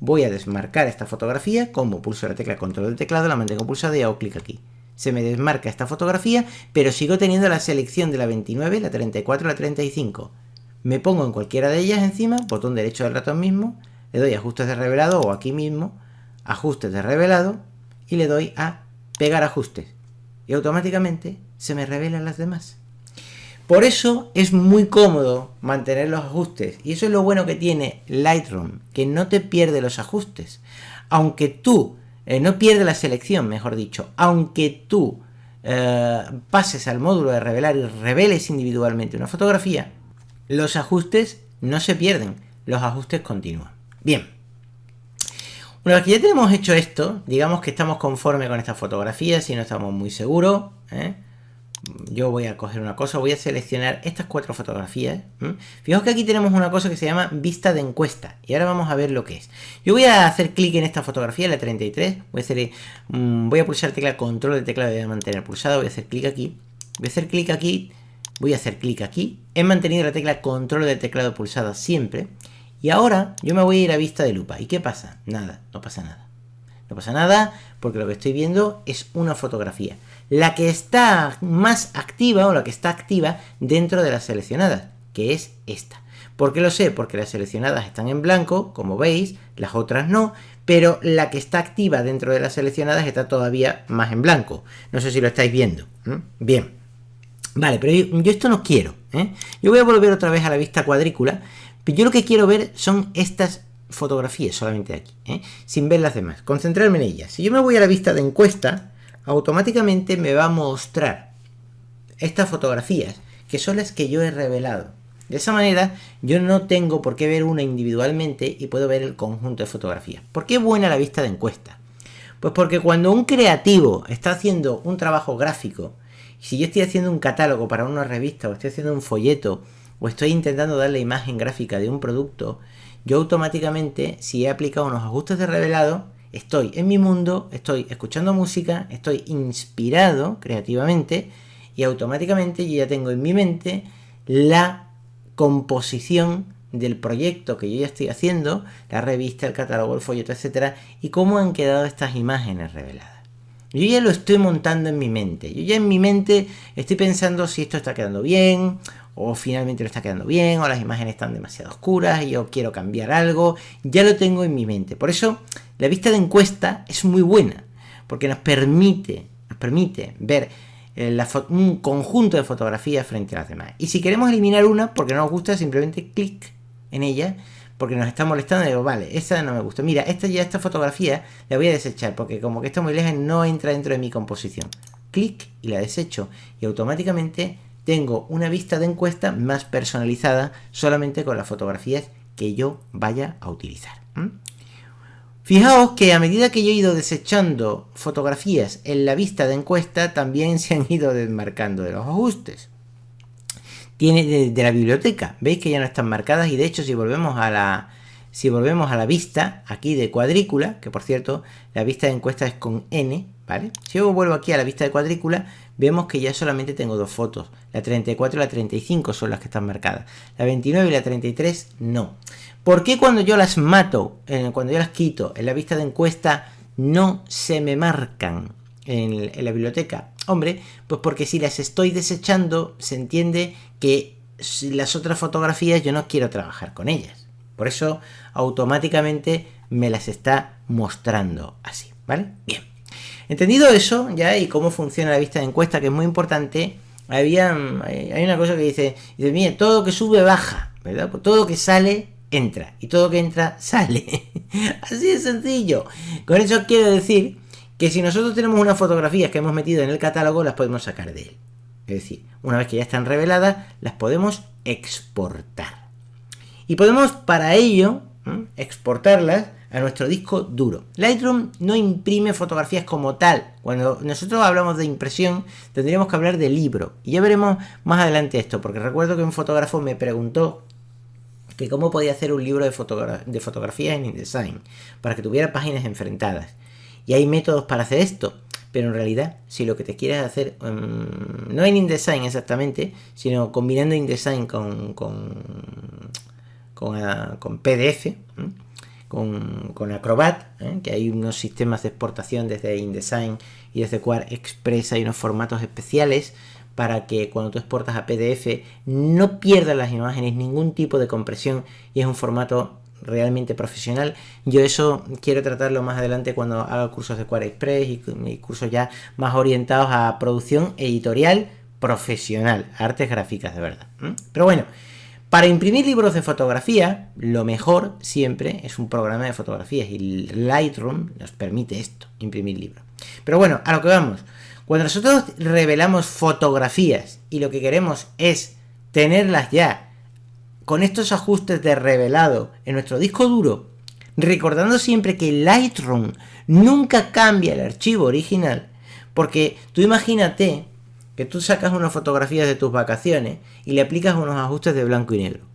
Voy a desmarcar esta fotografía, como pulso la tecla control del teclado, la mantengo pulsada y hago clic aquí. Se me desmarca esta fotografía, pero sigo teniendo la selección de la 29, la 34, la 35. Me pongo en cualquiera de ellas encima, botón derecho del ratón mismo, le doy ajustes de revelado o aquí mismo, ajustes de revelado y le doy a pegar ajustes. Y automáticamente se me revelan las demás. Por eso es muy cómodo mantener los ajustes. Y eso es lo bueno que tiene Lightroom, que no te pierde los ajustes. Aunque tú no pierdes la selección, mejor dicho, aunque tú pases al módulo de revelar y reveles individualmente una fotografía, los ajustes no se pierden, los ajustes continúan. Bien, una vez que ya tenemos hecho esto, digamos que estamos conforme con esta fotografía, si no estamos muy seguros, yo voy a coger una cosa, voy a seleccionar estas 4 fotografías. Fijaos que aquí tenemos una cosa que se llama vista de encuesta, y ahora vamos a ver lo que es. Yo voy a hacer clic en esta fotografía, la 33, voy a pulsar tecla control del teclado y voy a mantener pulsado, voy a hacer clic aquí, voy a hacer clic aquí, voy a hacer clic aquí, he mantenido la tecla control del teclado pulsada siempre. Y ahora yo me voy a ir a vista de lupa. ¿Y qué pasa? Nada, no pasa nada. No pasa nada porque lo que estoy viendo es una fotografía. La que está más activa o la que está activa dentro de las seleccionadas, que es esta. ¿Por qué lo sé? Porque las seleccionadas están en blanco, como veis, las otras no, pero la que está activa dentro de las seleccionadas está todavía más en blanco. No sé si lo estáis viendo. Bien. Vale, pero yo esto no quiero. Yo voy a volver otra vez a la vista cuadrícula. Yo lo que quiero ver son estas fotografías solamente aquí, sin ver las demás, concentrarme en ellas. Si yo me voy a la vista de encuesta, automáticamente me va a mostrar estas fotografías, que son las que yo he revelado. De esa manera yo no tengo por qué ver una individualmente y puedo ver el conjunto de fotografías. ¿Por qué es buena la vista de encuesta? Pues porque cuando un creativo está haciendo un trabajo gráfico, si yo estoy haciendo un catálogo para una revista o estoy haciendo un folleto o estoy intentando darle imagen gráfica de un producto, yo automáticamente, si he aplicado unos ajustes de revelado, estoy en mi mundo, estoy escuchando música, estoy inspirado creativamente y automáticamente yo ya tengo en mi mente la composición del proyecto que yo ya estoy haciendo, la revista, el catálogo, el folleto, etcétera, y cómo han quedado estas imágenes reveladas. Yo ya lo estoy montando en mi mente. Yo ya en mi mente estoy pensando si esto está quedando bien, o finalmente no está quedando bien, o las imágenes están demasiado oscuras y yo quiero cambiar algo. Ya lo tengo en mi mente. Por eso la vista de encuesta es muy buena, porque nos permite ver un conjunto de fotografías frente a las demás. Y si queremos eliminar una porque no nos gusta, simplemente clic en ella, porque nos está molestando, y digo, vale, esta no me gusta. Mira, esta fotografía la voy a desechar, porque como que está muy lejos, no entra dentro de mi composición. Clic y la desecho. Y automáticamente tengo una vista de encuesta más personalizada, solamente con las fotografías que yo vaya a utilizar. Fijaos que a medida que yo he ido desechando fotografías en la vista de encuesta, también se han ido desmarcando de los ajustes. Tiene de la biblioteca, veis que ya no están marcadas, y de hecho si volvemos a la vista aquí de cuadrícula, que por cierto la vista de encuesta es con N, ¿vale? Si yo vuelvo aquí a la vista de cuadrícula, vemos que ya solamente tengo dos fotos, la 34 y la 35 son las que están marcadas, la 29 y la 33 no. ¿Por qué cuando yo las mato, cuando yo las quito en la vista de encuesta, no se me marcan en la biblioteca? Hombre, pues porque si las estoy desechando, se entiende que las otras fotografías yo no quiero trabajar con ellas. Por eso automáticamente me las está mostrando así, ¿vale? Bien. Entendido eso ya y cómo funciona la vista de encuesta, que es muy importante, hay una cosa que dice, mira, todo lo que sube baja, ¿verdad? Pues todo lo que sale entra, y todo lo que entra sale. Así de sencillo. Con eso quiero decir que si nosotros tenemos unas fotografías que hemos metido en el catálogo, las podemos sacar de él. Es decir, una vez que ya están reveladas, las podemos exportar. Y podemos para ello exportarlas a nuestro disco duro. Lightroom no imprime fotografías como tal. Cuando nosotros hablamos de impresión, tendríamos que hablar de libro. Y ya veremos más adelante esto, porque recuerdo que un fotógrafo me preguntó que cómo podía hacer un libro de fotografías en InDesign, para que tuviera páginas enfrentadas. Y hay métodos para hacer esto, pero en realidad, si lo que te quieres hacer, no en InDesign exactamente, sino combinando InDesign con PDF, con Acrobat, que hay unos sistemas de exportación desde InDesign y desde QuartExpress, hay unos formatos especiales para que cuando tú exportas a PDF no pierdas las imágenes, ningún tipo de compresión, y es un formato realmente profesional. Yo eso quiero tratarlo más adelante cuando haga cursos de QuartExpress y cursos ya más orientados a producción editorial profesional, artes gráficas de verdad. Pero bueno, para imprimir libros de fotografía, lo mejor siempre es un programa de fotografías, y Lightroom nos permite esto, imprimir libros. Pero bueno, a lo que vamos. Cuando nosotros revelamos fotografías y lo que queremos es tenerlas ya con estos ajustes de revelado en nuestro disco duro, recordando siempre que Lightroom nunca cambia el archivo original, porque tú imagínate que tú sacas unas fotografías de tus vacaciones y le aplicas unos ajustes de blanco y negro.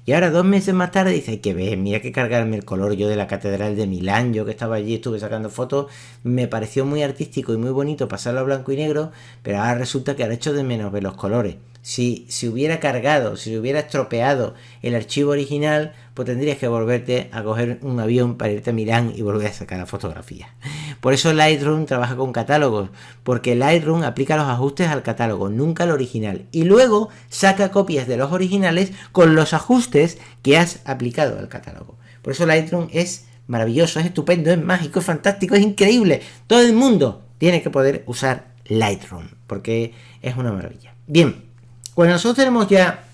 Y ahora 2 meses más tarde dices, hay que ver, mira que cargarme el color yo de la Catedral de Milán, yo que estaba allí, estuve sacando fotos, me pareció muy artístico y muy bonito pasarlo a blanco y negro, pero ahora resulta que ahora echo de menos ver los colores. Si se hubiera cargado, si se hubiera estropeado el archivo original, pues tendrías que volverte a coger un avión para irte a Milán y volver a sacar la fotografía. Por eso Lightroom trabaja con catálogos, porque Lightroom aplica los ajustes al catálogo, nunca al original, y luego saca copias de los originales con los ajustes que has aplicado al catálogo. Por eso Lightroom es maravilloso, es estupendo, es mágico, es fantástico, es increíble. Todo el mundo tiene que poder usar Lightroom, porque es una maravilla. Bien, cuando nosotros tenemos ya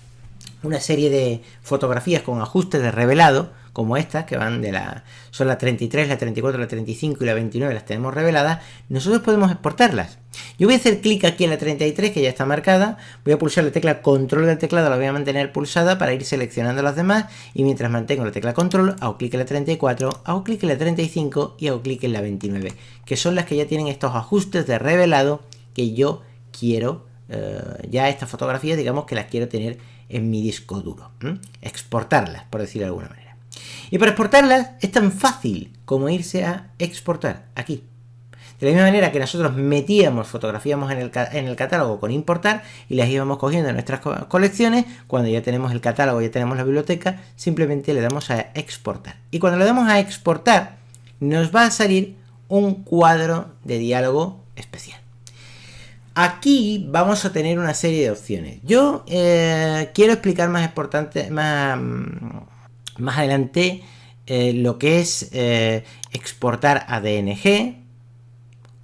una serie de fotografías con ajustes de revelado, como estas, que son la 33, la 34, la 35 y la 29, las tenemos reveladas, nosotros podemos exportarlas. Yo voy a hacer clic aquí en la 33, que ya está marcada, voy a pulsar la tecla control del teclado, la voy a mantener pulsada para ir seleccionando las demás, y mientras mantengo la tecla control, hago clic en la 34, hago clic en la 35 y hago clic en la 29, que son las que ya tienen estos ajustes de revelado que yo quiero, ya estas fotografías, digamos que las quiero tener en mi disco duro, exportarlas, por decirlo de alguna manera. Y para exportarlas es tan fácil como irse a exportar, aquí. De la misma manera que nosotros metíamos, fotografiamos en el catálogo con importar y las íbamos cogiendo en nuestras colecciones, cuando ya tenemos el catálogo, ya tenemos la biblioteca, simplemente le damos a exportar. Y cuando le damos a exportar, nos va a salir un cuadro de diálogo especial. Aquí vamos a tener una serie de opciones. Yo quiero explicar más adelante lo que es exportar a DNG,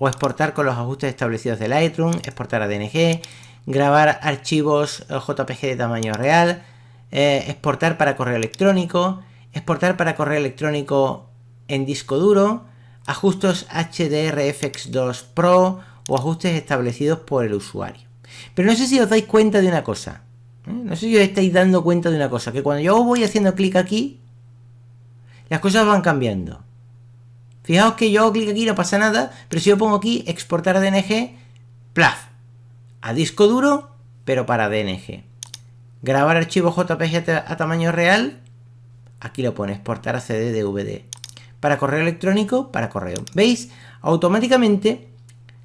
o exportar con los ajustes establecidos de Lightroom, exportar a DNG, grabar archivos JPG de tamaño real, exportar para correo electrónico en disco duro, ajustes HDRFX2 Pro o ajustes establecidos por el usuario. Pero no sé si os dais cuenta de una cosa, no sé si os estáis dando cuenta de una cosa, que cuando yo voy haciendo clic aquí, las cosas van cambiando. Fijaos que yo hago clic aquí, no pasa nada, pero si yo pongo aquí exportar a DNG, plaf, a disco duro, pero para DNG. Grabar archivos JPG a tamaño real, aquí lo pone, exportar a CD, DVD. Para correo electrónico, para correo. ¿Veis? Automáticamente,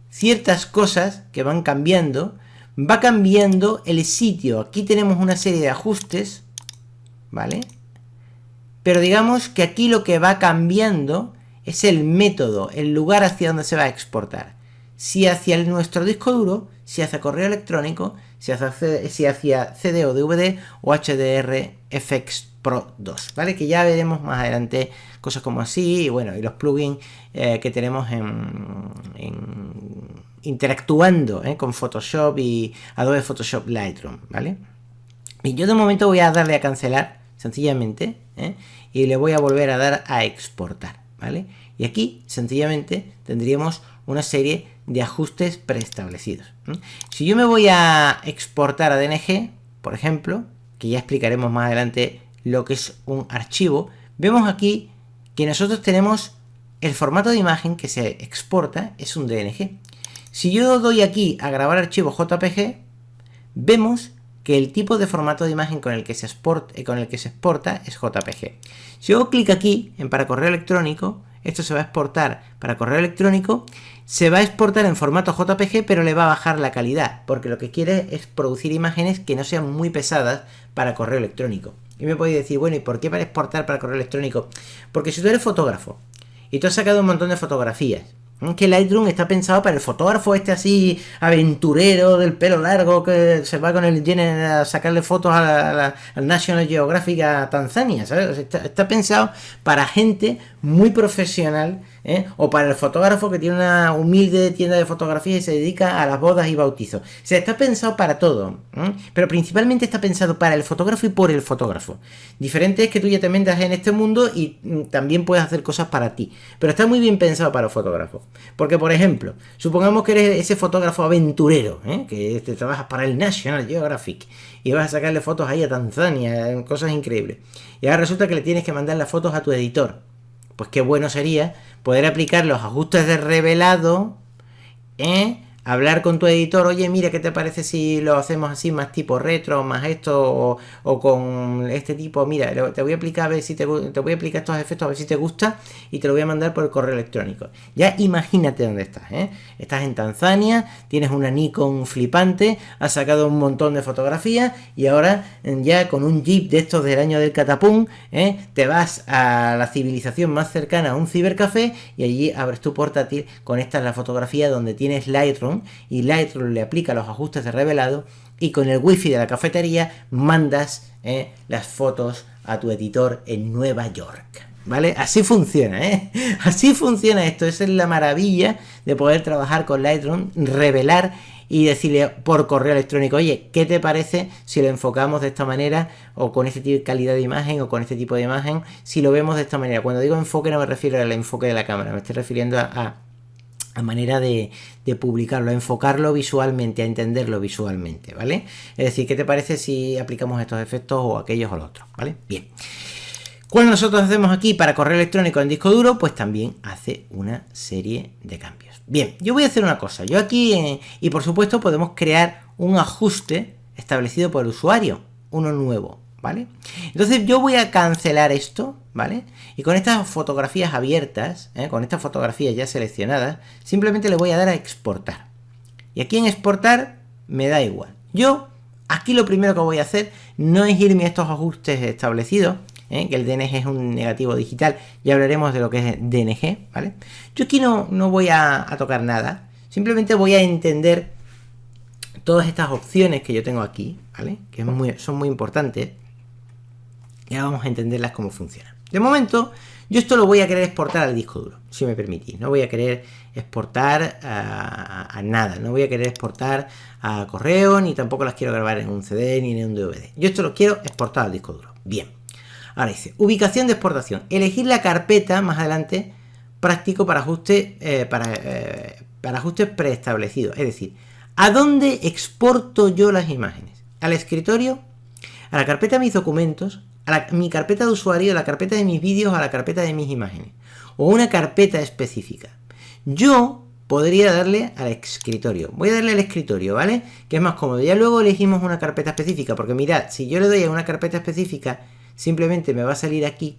ciertas cosas que van cambiando, va cambiando el sitio. Aquí tenemos una serie de ajustes, ¿vale? Pero digamos que aquí lo que va cambiando es el método, el lugar hacia donde se va a exportar. Si hacia nuestro disco duro, si hacia correo electrónico, si hacia CD o DVD o HDRFX Pro 2, ¿vale? Que ya veremos más adelante cosas como así, y bueno, y los plugins que tenemos interactuando con Photoshop y Adobe Photoshop Lightroom, ¿vale? Y yo de momento voy a darle a cancelar, sencillamente, y le voy a volver a dar a exportar, ¿vale? Y aquí, sencillamente, tendríamos una serie de ajustes preestablecidos. Si yo me voy a exportar a DNG, por ejemplo, que ya explicaremos más adelante lo que es un archivo, vemos aquí que nosotros tenemos el formato de imagen que se exporta, es un DNG. Si yo doy aquí a grabar archivo JPG, vemos que el tipo de formato de imagen con el que se exporta es JPG. Si yo hago clic aquí en para correo electrónico, esto se va a exportar para correo electrónico, se va a exportar en formato JPG, pero le va a bajar la calidad, porque lo que quiere es producir imágenes que no sean muy pesadas para correo electrónico. Y me podéis decir, bueno, ¿y por qué para exportar para correo electrónico? Porque si tú eres fotógrafo y tú has sacado un montón de fotografías, que Lightroom está pensado para el fotógrafo este así aventurero del pelo largo que se va con el Jenner a sacarle fotos al National Geographic a Tanzania, ¿sabes? Está pensado para gente muy profesional, o para el fotógrafo que tiene una humilde tienda de fotografía y se dedica a las bodas y bautizos. O sea, está pensado para todo, pero principalmente está pensado para el fotógrafo y por el fotógrafo. Diferente es que tú ya te metas en este mundo y también puedes hacer cosas para ti, pero está muy bien pensado para el fotógrafo. Porque, por ejemplo, supongamos que eres ese fotógrafo aventurero, que te trabajas para el National Geographic y vas a sacarle fotos ahí a Tanzania, cosas increíbles. Y ahora resulta que le tienes que mandar las fotos a tu editor. Pues qué bueno sería poder aplicar los ajustes de revelado, hablar con tu editor, oye, mira, ¿qué te parece si lo hacemos así, más tipo retro, más esto, o con este tipo? Mira, te voy a aplicar a ver si te voy a aplicar estos efectos a ver si te gusta y te lo voy a mandar por el correo electrónico. Ya imagínate dónde estás, Estás en Tanzania, tienes una Nikon flipante, has sacado un montón de fotografías y ahora ya con un jeep de estos del año del catapum, te vas a la civilización más cercana, a un cibercafé, y allí abres tu portátil, conectas la fotografía donde tienes Lightroom, y Lightroom le aplica los ajustes de revelado y con el wifi de la cafetería mandas las fotos a tu editor en Nueva York, ¿vale? Así funciona, así funciona esto. Esa es la maravilla de poder trabajar con Lightroom, revelar y decirle por correo electrónico, oye, ¿qué te parece si lo enfocamos de esta manera, o con este tipo de calidad de imagen, o con este tipo de imagen, si lo vemos de esta manera? Cuando digo enfoque no me refiero al enfoque de la cámara, me estoy refiriendo a a manera de publicarlo, a enfocarlo visualmente, a entenderlo visualmente, ¿vale? Es decir, ¿qué te parece si aplicamos estos efectos o aquellos o los otros, ¿vale? Bien. Cuando nosotros hacemos aquí para correo electrónico en disco duro, pues también hace una serie de cambios. Bien, yo voy a hacer una cosa. Yo aquí, y por supuesto podemos crear un ajuste establecido por el usuario, uno nuevo, ¿vale? Entonces yo voy a cancelar esto, ¿vale? Y con estas fotografías abiertas, con estas fotografías ya seleccionadas, simplemente le voy a dar a exportar. Y aquí en exportar me da igual. Yo aquí lo primero que voy a hacer no es irme a estos ajustes establecidos, que el DNG es un negativo digital, ya hablaremos de lo que es DNG, ¿vale? Yo aquí no voy a tocar nada, simplemente voy a entender todas estas opciones que yo tengo aquí, ¿vale? Que son muy importantes, y ahora vamos a entenderlas cómo funcionan. De momento, yo esto lo voy a querer exportar al disco duro, si me permitís, no voy a querer exportar a nada, no voy a querer exportar a correo, ni tampoco las quiero grabar en un CD ni en un DVD, yo esto lo quiero exportar al disco duro, bien. Ahora dice, ubicación de exportación. Elegir la carpeta, más adelante, práctico para ajustes preestablecidos. Es decir, ¿a dónde exporto yo las imágenes? ¿Al escritorio? ¿A la carpeta de mis documentos? ¿A mi carpeta de usuario? ¿A la carpeta de mis vídeos? ¿A la carpeta de mis imágenes? ¿O una carpeta específica? Yo podría darle al escritorio. Voy a darle al escritorio, ¿vale? Que es más cómodo. Ya luego elegimos una carpeta específica, porque mirad, si yo le doy a una carpeta específica, simplemente me va a salir aquí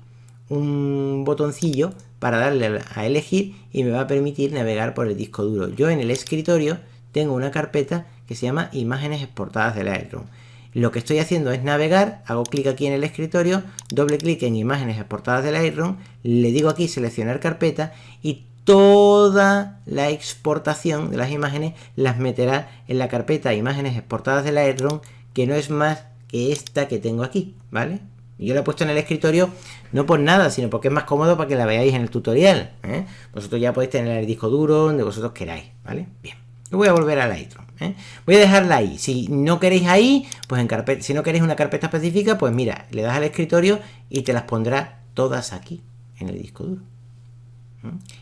un botoncillo para darle a elegir y me va a permitir navegar por el disco duro. Yo en el escritorio tengo una carpeta que se llama imágenes exportadas de Lightroom. Lo que estoy haciendo es navegar, hago clic aquí en el escritorio, doble clic en imágenes exportadas de Lightroom, le digo aquí seleccionar carpeta y toda la exportación de las imágenes las meterá en la carpeta imágenes exportadas de Lightroom, que no es más que esta que tengo aquí, ¿vale? Yo la he puesto en el escritorio no por nada, sino porque es más cómodo para que la veáis en el tutorial, ¿eh? Vosotros ya podéis tener el disco duro donde vosotros queráis, ¿vale? Bien, yo voy a volver a Lightroom, ¿eh? Voy a dejarla ahí. Si no queréis ahí, pues en carpeta, si no queréis una carpeta específica, pues mira, le das al escritorio y te las pondrá todas aquí, en el disco duro.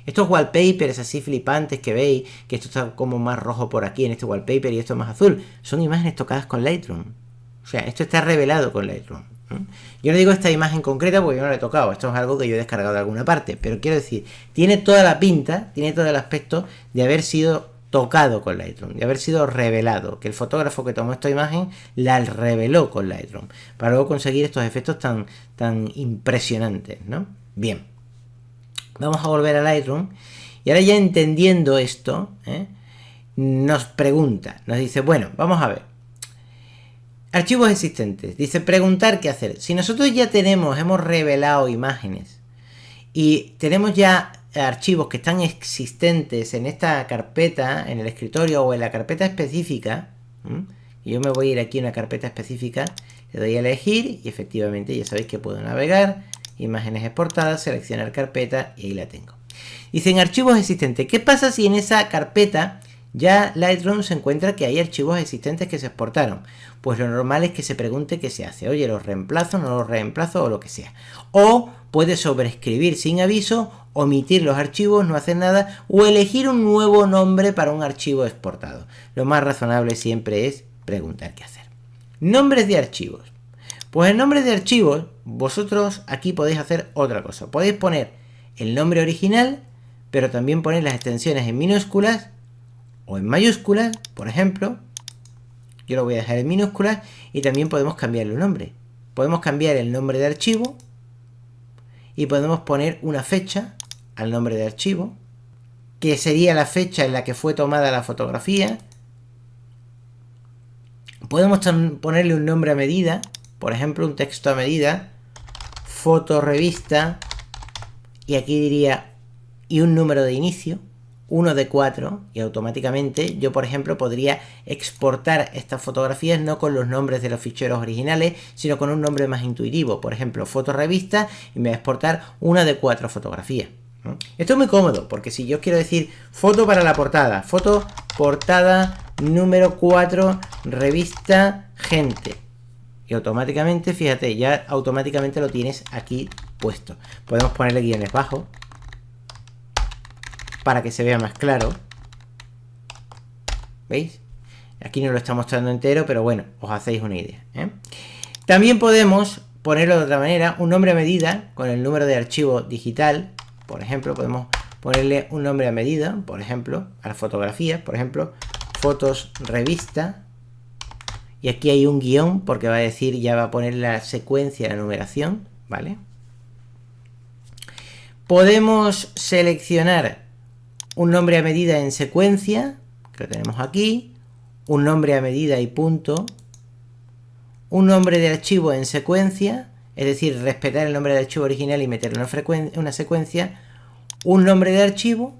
Estos wallpapers así flipantes que veis, que esto está como más rojo por aquí en este wallpaper y esto más azul, son imágenes tocadas con Lightroom. O sea, esto está revelado con Lightroom. Yo no digo esta imagen concreta porque yo no la he tocado, esto es algo que yo he descargado de alguna parte, pero quiero decir, tiene toda la pinta, tiene todo el aspecto de haber sido tocado con Lightroom, de haber sido revelado, que el fotógrafo que tomó esta imagen la reveló con Lightroom, para luego conseguir estos efectos tan impresionantes, ¿no? Bien, vamos a volver a Lightroom y ahora ya entendiendo esto, nos pregunta, nos dice, bueno, vamos a ver. Archivos existentes. Dice preguntar qué hacer. Si nosotros ya hemos revelado imágenes y tenemos ya archivos que están existentes en esta carpeta, en el escritorio o en la carpeta específica, yo me voy a ir aquí a una carpeta específica, le doy a elegir y efectivamente ya sabéis que puedo navegar, imágenes exportadas, seleccionar carpeta y ahí la tengo. Dicen archivos existentes. ¿Qué pasa si en esa carpeta ya Lightroom se encuentra que hay archivos existentes que se exportaron? Pues lo normal es que se pregunte qué se hace. Oye, ¿los reemplazo, no los reemplazo o lo que sea? O puede sobreescribir sin aviso, omitir los archivos, no hacer nada, o elegir un nuevo nombre para un archivo exportado. Lo más razonable siempre es preguntar qué hacer. Nombres de archivos. Pues en nombres de archivos, vosotros aquí podéis hacer otra cosa. Podéis poner el nombre original, pero también poner las extensiones en minúsculas o en mayúsculas, por ejemplo. Yo lo voy a dejar en minúsculas y también podemos cambiarle un nombre. Podemos cambiar el nombre de archivo y podemos poner una fecha al nombre de archivo, que sería la fecha en la que fue tomada la fotografía. Podemos ponerle un nombre a medida, por ejemplo un texto a medida, fotorevista, y aquí diría, y un número de inicio, 1 de 4, y automáticamente yo, por ejemplo, podría exportar estas fotografías no con los nombres de los ficheros originales, sino con un nombre más intuitivo, por ejemplo, fotorevista, y me va a exportar 1 de 4 fotografías. Esto es muy cómodo, porque si yo quiero decir foto para la portada, foto portada número 4, revista Gente, y automáticamente, fíjate, ya automáticamente lo tienes aquí puesto. Podemos ponerle guiones bajos. para que se vea más claro. ¿Veis? Aquí no lo está mostrando entero, pero bueno, os hacéis una idea, ¿eh? También podemos ponerlo de otra manera, un nombre a medida con el número de archivo digital. Por ejemplo, podemos ponerle un nombre a medida, por ejemplo, a las fotografías, por ejemplo, fotos revista. Y aquí hay un guión porque va a decir, ya va a poner la secuencia, la numeración, ¿vale? Podemos seleccionar un nombre a medida en secuencia, que lo tenemos aquí, un nombre a medida y punto, un nombre de archivo en secuencia, es decir, respetar el nombre de archivo original y meter una secuencia, un nombre de archivo,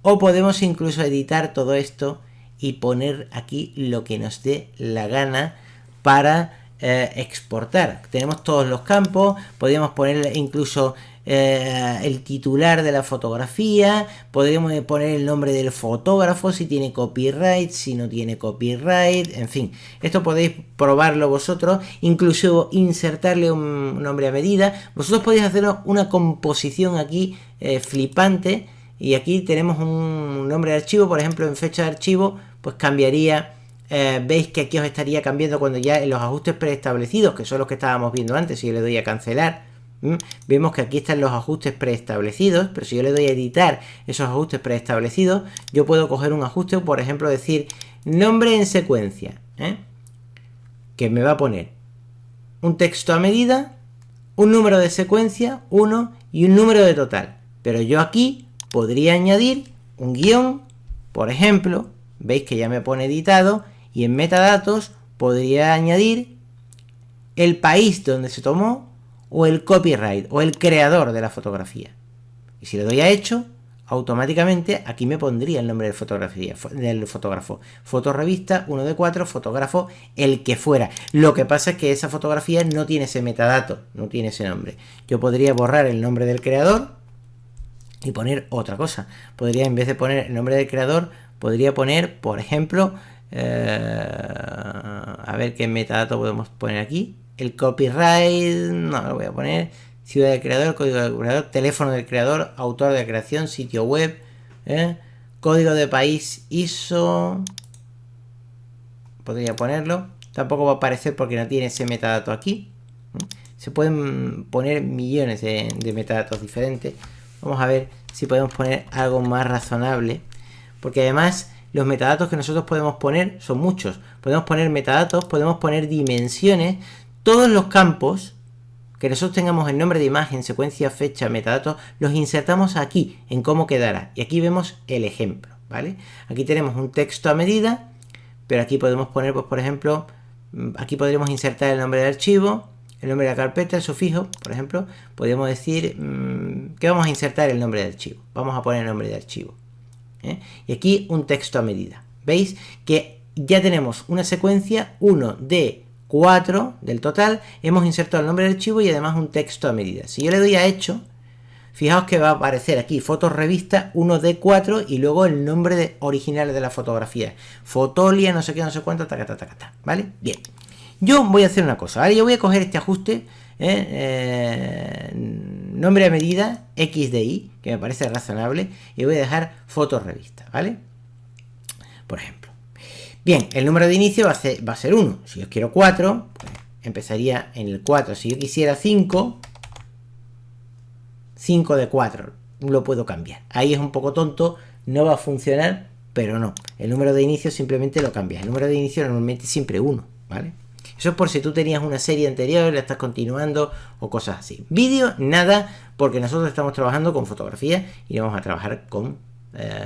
o podemos incluso editar todo esto y poner aquí lo que nos dé la gana para exportar. Tenemos todos los campos, podríamos poner incluso el titular de la fotografía, podríamos poner el nombre del fotógrafo, si tiene copyright, si no tiene copyright, en fin, esto podéis probarlo vosotros, incluso insertarle un nombre a medida. Vosotros podéis hacer una composición aquí flipante, y aquí tenemos un nombre de archivo, por ejemplo, en fecha de archivo, pues cambiaría. Veis que aquí os estaría cambiando cuando ya en los ajustes preestablecidos, que son los que estábamos viendo antes. Si yo le doy a cancelar, vemos que aquí están los ajustes preestablecidos, pero si yo le doy a editar esos ajustes preestablecidos, yo puedo coger un ajuste, por ejemplo, decir nombre en secuencia, que me va a poner un texto a medida, un número de secuencia, 1, y un número de total. Pero yo aquí podría añadir un guión, por ejemplo, veis que ya me pone editado, y en metadatos podría añadir el país donde se tomó, o el copyright, o el creador de la fotografía. Y si le doy a hecho, automáticamente aquí me pondría el nombre del fotógrafo. Fotorrevista 1 de 4, fotógrafo el que fuera. Lo que pasa es que esa fotografía no tiene ese metadato, no tiene ese nombre. Yo podría borrar el nombre del creador y poner otra cosa. Podría, en vez de poner el nombre del creador, podría poner, por ejemplo, a ver qué metadato podemos poner aquí. El copyright, no lo voy a poner. Ciudad del creador, código del creador, teléfono del creador, autor de creación, sitio web, código de país ISO. Podría ponerlo. Tampoco va a aparecer porque no tiene ese metadato aquí. Se pueden poner millones de metadatos diferentes. Vamos a ver si podemos poner algo más razonable. Porque además los metadatos que nosotros podemos poner son muchos. Podemos poner metadatos, podemos poner dimensiones. Todos los campos que nosotros tengamos el nombre de imagen, secuencia, fecha, metadatos, los insertamos aquí, en cómo quedará. Y aquí vemos el ejemplo, ¿vale? Aquí tenemos un texto a medida, pero aquí podemos poner, pues por ejemplo, aquí podríamos insertar el nombre del archivo, el nombre de la carpeta, el sufijo, por ejemplo. Podríamos decir que vamos a insertar el nombre de archivo. Vamos a poner el nombre de archivo. Y aquí un texto a medida. ¿Veis? Que ya tenemos una secuencia 1 de 4 del total, hemos insertado el nombre del archivo y además un texto a medida. Si yo le doy a hecho, fijaos que va a aparecer aquí fotos revista 1 de 4 y luego el nombre original de la fotografía. Fotolia, no sé qué, no sé cuánto, tacata, ¿vale? Bien. Yo voy a hacer una cosa, ¿vale? Yo voy a coger este ajuste, nombre a medida, XDI, que me parece razonable, y voy a dejar fotos revista, ¿vale? Por ejemplo. Bien, el número de inicio va a ser 1. Si yo quiero 4, pues empezaría en el 4. Si yo quisiera 5, 5 de 4, lo puedo cambiar. Ahí es un poco tonto, no va a funcionar, pero no. El número de inicio simplemente lo cambias. El número de inicio normalmente es siempre 1, ¿vale? Eso es por si tú tenías una serie anterior, la estás continuando o cosas así. Vídeo, nada, porque nosotros estamos trabajando con fotografía y vamos a trabajar con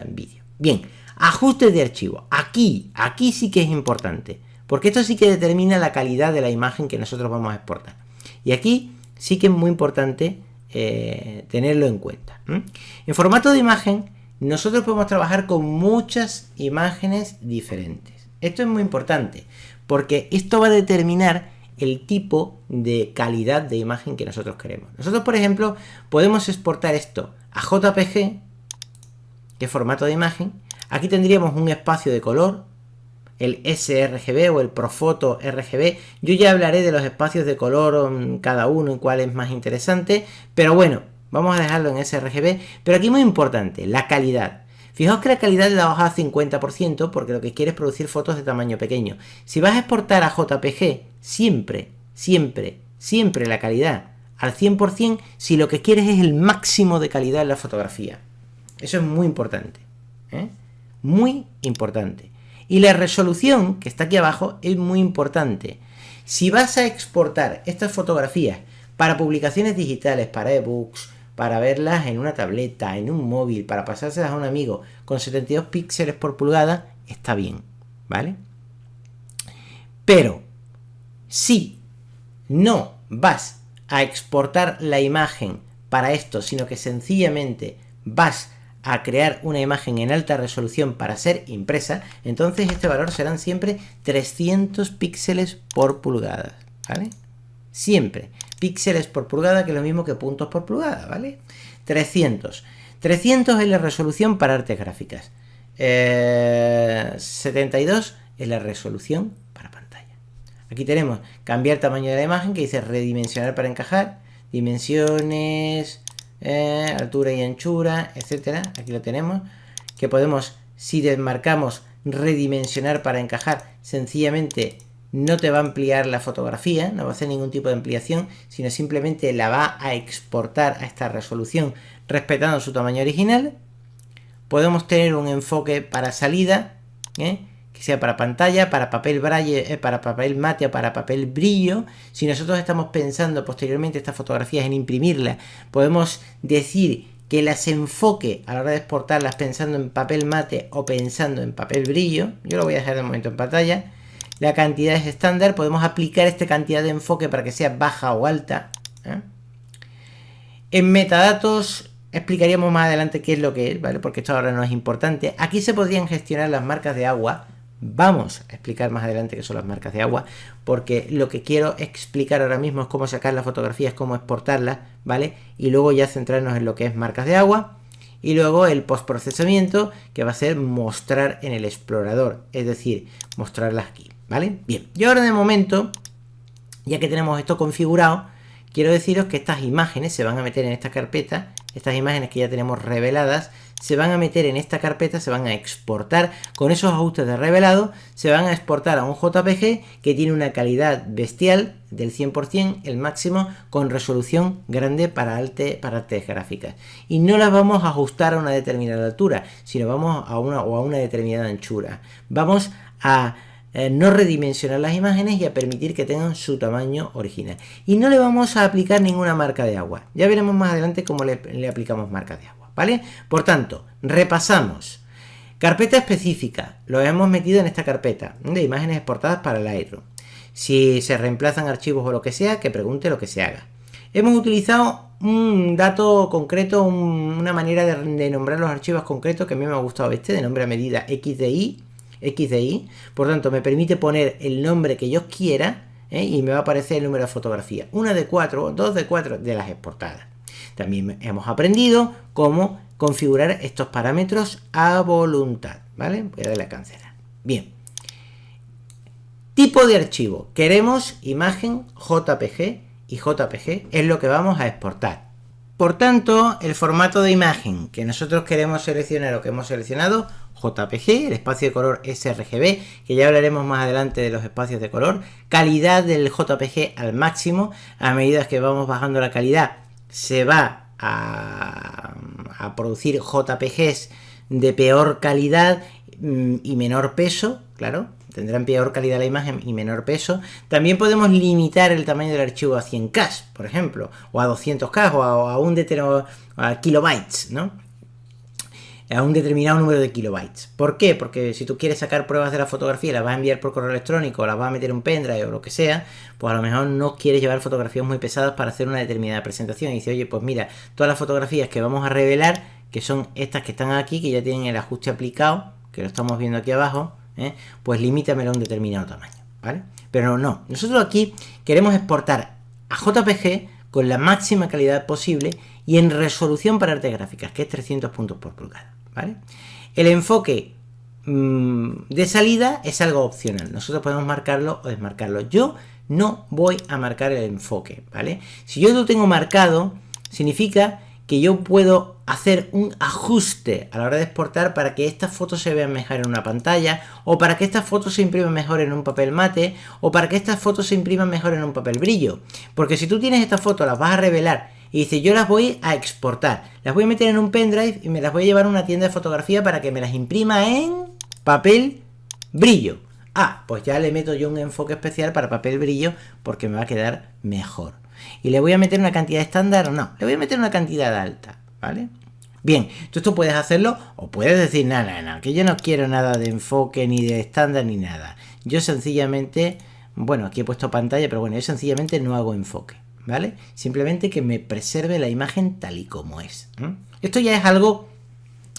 vídeo. Bien, ajustes de archivo. Aquí sí que es importante, porque esto sí que determina la calidad de la imagen que nosotros vamos a exportar. Y aquí sí que es muy importante tenerlo en cuenta. En formato de imagen, nosotros podemos trabajar con muchas imágenes diferentes. Esto es muy importante, porque esto va a determinar el tipo de calidad de imagen que nosotros queremos. Nosotros, por ejemplo, podemos exportar esto a JPG, que es formato de imagen. Aquí tendríamos un espacio de color, el sRGB o el Profoto RGB. Yo ya hablaré de los espacios de color cada uno y cuál es más interesante, pero bueno, vamos a dejarlo en sRGB, pero aquí muy importante, la calidad. Fijaos que la calidad la baja a 50% porque lo que quiere es producir fotos de tamaño pequeño. Si vas a exportar a JPG, siempre, siempre, siempre la calidad al 100% si lo que quieres es el máximo de calidad en la fotografía. Eso es muy importante, ¿eh? Muy importante. Y la resolución, que está aquí abajo, es muy importante. Si vas a exportar estas fotografías para publicaciones digitales, para ebooks, para verlas en una tableta, en un móvil, para pasárselas a un amigo con 72 píxeles por pulgada, está bien, ¿vale? Pero si no vas a exportar la imagen para esto, sino que sencillamente vas a crear una imagen en alta resolución para ser impresa, entonces este valor serán siempre 300 píxeles por pulgada, ¿vale? Siempre. Píxeles por pulgada, que es lo mismo que puntos por pulgada, ¿vale? 300. 300 es la resolución para artes gráficas. 72 es la resolución para pantalla. Aquí tenemos cambiar tamaño de la imagen, que dice redimensionar para encajar, dimensiones, altura y anchura, etcétera. Aquí lo tenemos, que podemos, si desmarcamos redimensionar para encajar, sencillamente no te va a ampliar la fotografía, no va a hacer ningún tipo de ampliación, sino simplemente la va a exportar a esta resolución respetando su tamaño original. Podemos tener un enfoque para salida, que sea para pantalla, para papel braille, para papel mate o para papel brillo. Si nosotros estamos pensando posteriormente estas fotografías en imprimirlas, podemos decir que las enfoque a la hora de exportarlas pensando en papel mate o pensando en papel brillo. Yo lo voy a dejar de momento en pantalla. La cantidad es estándar, podemos aplicar esta cantidad de enfoque para que sea baja o alta. En metadatos explicaríamos más adelante qué es lo que es, ¿vale? Porque esto ahora no es importante. Aquí se podrían gestionar las marcas de agua. Vamos a explicar más adelante qué son las marcas de agua, porque lo que quiero explicar ahora mismo es cómo sacar las fotografías, cómo exportarlas, ¿vale? Y luego ya centrarnos en lo que es marcas de agua. Y luego el postprocesamiento, que va a ser mostrar en el explorador, es decir, mostrarlas aquí, ¿vale? Bien, y ahora de momento, ya que tenemos esto configurado, quiero deciros que estas imágenes se van a meter en esta carpeta. Estas imágenes que ya tenemos reveladas se van a meter en esta carpeta, se van a exportar con esos ajustes de revelado, se van a exportar a un JPG que tiene una calidad bestial del 100%, el máximo, con resolución grande para artes gráficas. Y no las vamos a ajustar a una determinada altura, sino vamos a una determinada anchura. Vamos a no redimensionar las imágenes y a permitir que tengan su tamaño original. Y no le vamos a aplicar ninguna marca de agua. Ya veremos más adelante cómo le aplicamos marcas de agua, ¿vale? Por tanto, repasamos. Carpeta específica. Lo hemos metido en esta carpeta de imágenes exportadas para Lightroom. Si se reemplazan archivos o lo que sea, que pregunte lo que se haga. Hemos utilizado un dato concreto, una manera de nombrar los archivos concretos que a mí me ha gustado de nombre a medida XDI. Por tanto me permite poner el nombre que yo quiera, y me va a aparecer el número de fotografía, 1 de 4, 2 de 4 de las exportadas. También hemos aprendido cómo configurar estos parámetros a voluntad, ¿vale? Voy a darle a cancelar. Bien, tipo de archivo, queremos imagen JPG, y JPG es lo que vamos a exportar. Por tanto, el formato de imagen que nosotros queremos seleccionar o que hemos seleccionado, JPG, el espacio de color sRGB, que ya hablaremos más adelante de los espacios de color, calidad del JPG al máximo. A medida que vamos bajando la calidad, se va a producir JPGs de peor calidad y menor peso, claro, tendrán peor calidad la imagen y menor peso. También podemos limitar el tamaño del archivo a 100K, por ejemplo, o a 200K, o a kilobytes, ¿no? A un determinado número de kilobytes. ¿Por qué? Porque si tú quieres sacar pruebas de la fotografía y las vas a enviar por correo electrónico o las vas a meter en un pendrive o lo que sea, pues a lo mejor no quieres llevar fotografías muy pesadas para hacer una determinada presentación. Y dice, oye, pues mira, todas las fotografías que vamos a revelar, que son estas que están aquí, que ya tienen el ajuste aplicado, que lo estamos viendo aquí abajo, pues limítamelo a un determinado tamaño, ¿vale? Pero no, nosotros aquí queremos exportar a JPG con la máxima calidad posible y en resolución para artes gráficas, que es 300 puntos por pulgada, ¿vale? El enfoque de salida es algo opcional. Nosotros podemos marcarlo o desmarcarlo. Yo no voy a marcar el enfoque, ¿vale? Si yo lo tengo marcado, significa que yo puedo hacer un ajuste a la hora de exportar para que estas fotos se vean mejor en una pantalla, o para que estas fotos se impriman mejor en un papel mate, o para que estas fotos se impriman mejor en un papel brillo. Porque si tú tienes estas fotos, las vas a revelar y dices, yo las voy a exportar, las voy a meter en un pendrive y me las voy a llevar a una tienda de fotografía para que me las imprima en papel brillo. Ah, pues ya le meto yo un enfoque especial para papel brillo porque me va a quedar mejor. ¿Y le voy a meter una cantidad estándar? No, le voy a meter una cantidad alta, ¿vale? Bien, tú esto puedes hacerlo o puedes decir, no, que yo no quiero nada de enfoque, ni de estándar, ni nada. Yo sencillamente, bueno, aquí he puesto pantalla, pero bueno, yo sencillamente no hago enfoque, ¿vale? Simplemente que me preserve la imagen tal y como es. Esto ya es algo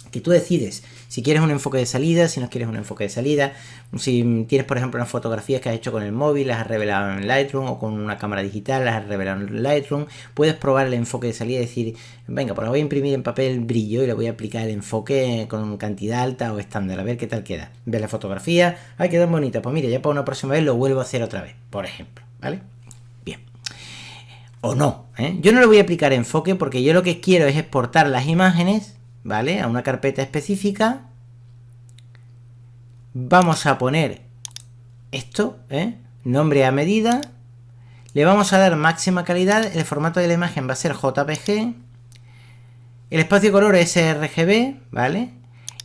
que tú decides. Si quieres un enfoque de salida, si no quieres un enfoque de salida, si tienes por ejemplo unas fotografías que has hecho con el móvil, las has revelado en Lightroom, o con una cámara digital, las has revelado en Lightroom, puedes probar el enfoque de salida y decir, venga, pues la voy a imprimir en papel brillo y le voy a aplicar el enfoque con cantidad alta o estándar, a ver qué tal queda. Ves la fotografía, ay, queda bonita, pues mira, ya para una próxima vez lo vuelvo a hacer otra vez, por ejemplo, ¿vale? Bien. O no, yo no le voy a aplicar enfoque porque yo lo que quiero es exportar las imágenes, ¿vale? A una carpeta específica. Vamos a poner esto, nombre a medida. Le vamos a dar máxima calidad. El formato de la imagen va a ser JPG. El espacio de color es sRGB, ¿vale?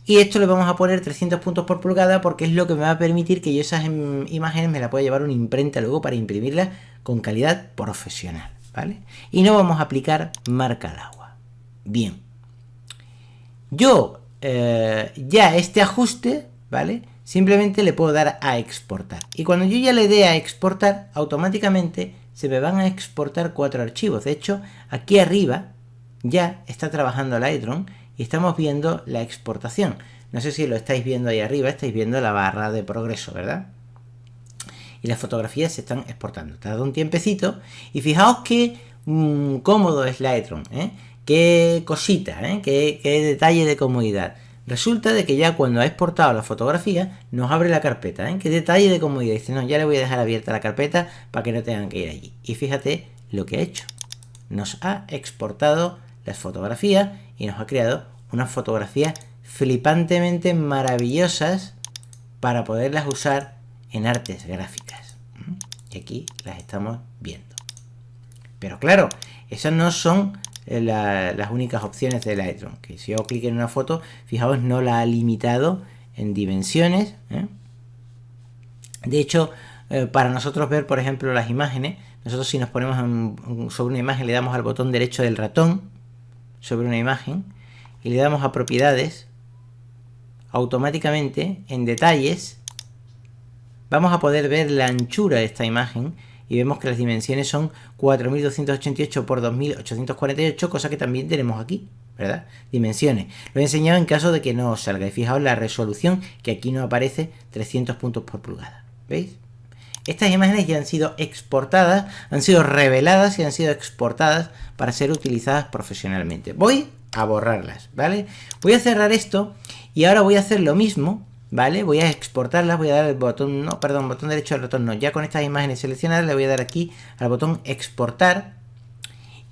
Y esto le vamos a poner 300 puntos por pulgada porque es lo que me va a permitir que yo esas imágenes me la pueda llevar a una imprenta luego para imprimirlas con calidad profesional, ¿vale? Y no vamos a aplicar marca al agua. Bien. Yo ya este ajuste, ¿vale? Simplemente le puedo dar a exportar. Y cuando yo ya le dé a exportar, automáticamente se me van a exportar 4 archivos. De hecho, aquí arriba ya está trabajando Lightroom y estamos viendo la exportación. No sé si lo estáis viendo ahí arriba, estáis viendo la barra de progreso, ¿verdad? Y las fotografías se están exportando. Tarda un tiempecito y fijaos qué cómodo es Lightroom, qué cosita, qué detalle de comodidad. Resulta de que ya cuando ha exportado la fotografía nos abre la carpeta, qué detalle de comodidad. Dice, no, ya le voy a dejar abierta la carpeta para que no tengan que ir allí. Y fíjate lo que ha hecho. Nos ha exportado las fotografías y nos ha creado unas fotografías flipantemente maravillosas para poderlas usar en artes gráficas. Y aquí las estamos viendo. Pero claro, esas no son las únicas opciones de Lightroom. Que si yo hago clic en una foto, fijaos, no la ha limitado en dimensiones. De hecho, para nosotros ver, por ejemplo, las imágenes, nosotros si nos ponemos sobre una imagen, le damos al botón derecho del ratón sobre una imagen y le damos a propiedades, automáticamente en detalles vamos a poder ver la anchura de esta imagen y vemos que las dimensiones son 4288 por 2848, cosa que también tenemos aquí, ¿verdad? Dimensiones. Lo he enseñado en caso de que no os salga. Y fijaos la resolución, que aquí no aparece 300 puntos por pulgada. ¿Veis? Estas imágenes ya han sido exportadas, han sido reveladas y han sido exportadas para ser utilizadas profesionalmente. Voy a borrarlas, ¿vale? Voy a cerrar esto y ahora voy a hacer lo mismo, ¿vale? Voy a exportarlas, voy a dar el botón, no, perdón, botón derecho del ratón, no, ya con estas imágenes seleccionadas le voy a dar aquí al botón exportar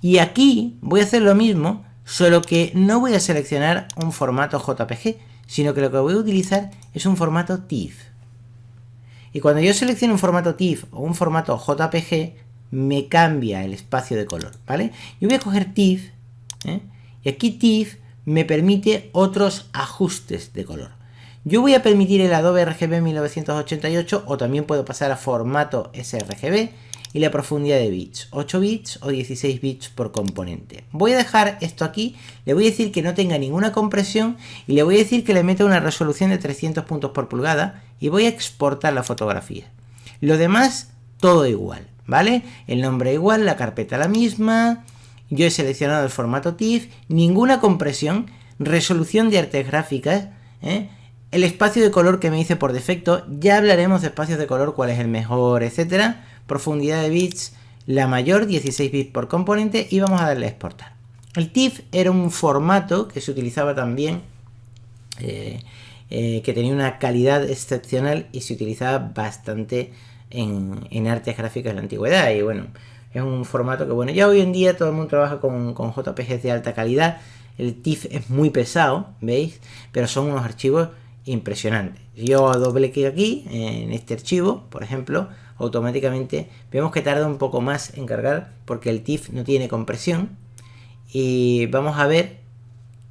y aquí voy a hacer lo mismo, solo que no voy a seleccionar un formato JPG, sino que lo que voy a utilizar es un formato TIFF. Y cuando yo selecciono un formato TIFF o un formato JPG, me cambia el espacio de color, ¿vale? Yo voy a coger TIFF, y aquí TIFF me permite otros ajustes de color. Yo voy a permitir el Adobe RGB 1988 o también puedo pasar a formato sRGB y la profundidad de bits, 8 bits o 16 bits por componente. Voy a dejar esto aquí, le voy a decir que no tenga ninguna compresión y le voy a decir que le meta una resolución de 300 puntos por pulgada y voy a exportar la fotografía. Lo demás, todo igual, ¿vale? El nombre igual, la carpeta la misma, yo he seleccionado el formato TIFF, ninguna compresión, resolución de artes gráficas, el espacio de color que me dice por defecto, ya hablaremos de espacios de color, cuál es el mejor, etcétera. Profundidad de bits, la mayor, 16 bits por componente, y vamos a darle a exportar. El TIFF era un formato que se utilizaba también, que tenía una calidad excepcional y se utilizaba bastante en artes gráficas de la antigüedad. Y bueno, Es un formato que, bueno, ya hoy en día todo el mundo trabaja con JPGs de alta calidad. El TIFF es muy pesado, ¿veis? Pero son unos archivos impresionantes. Si yo hago doble clic aquí, en este archivo, por ejemplo, automáticamente vemos que tarda un poco más en cargar porque el TIFF no tiene compresión. Y vamos a ver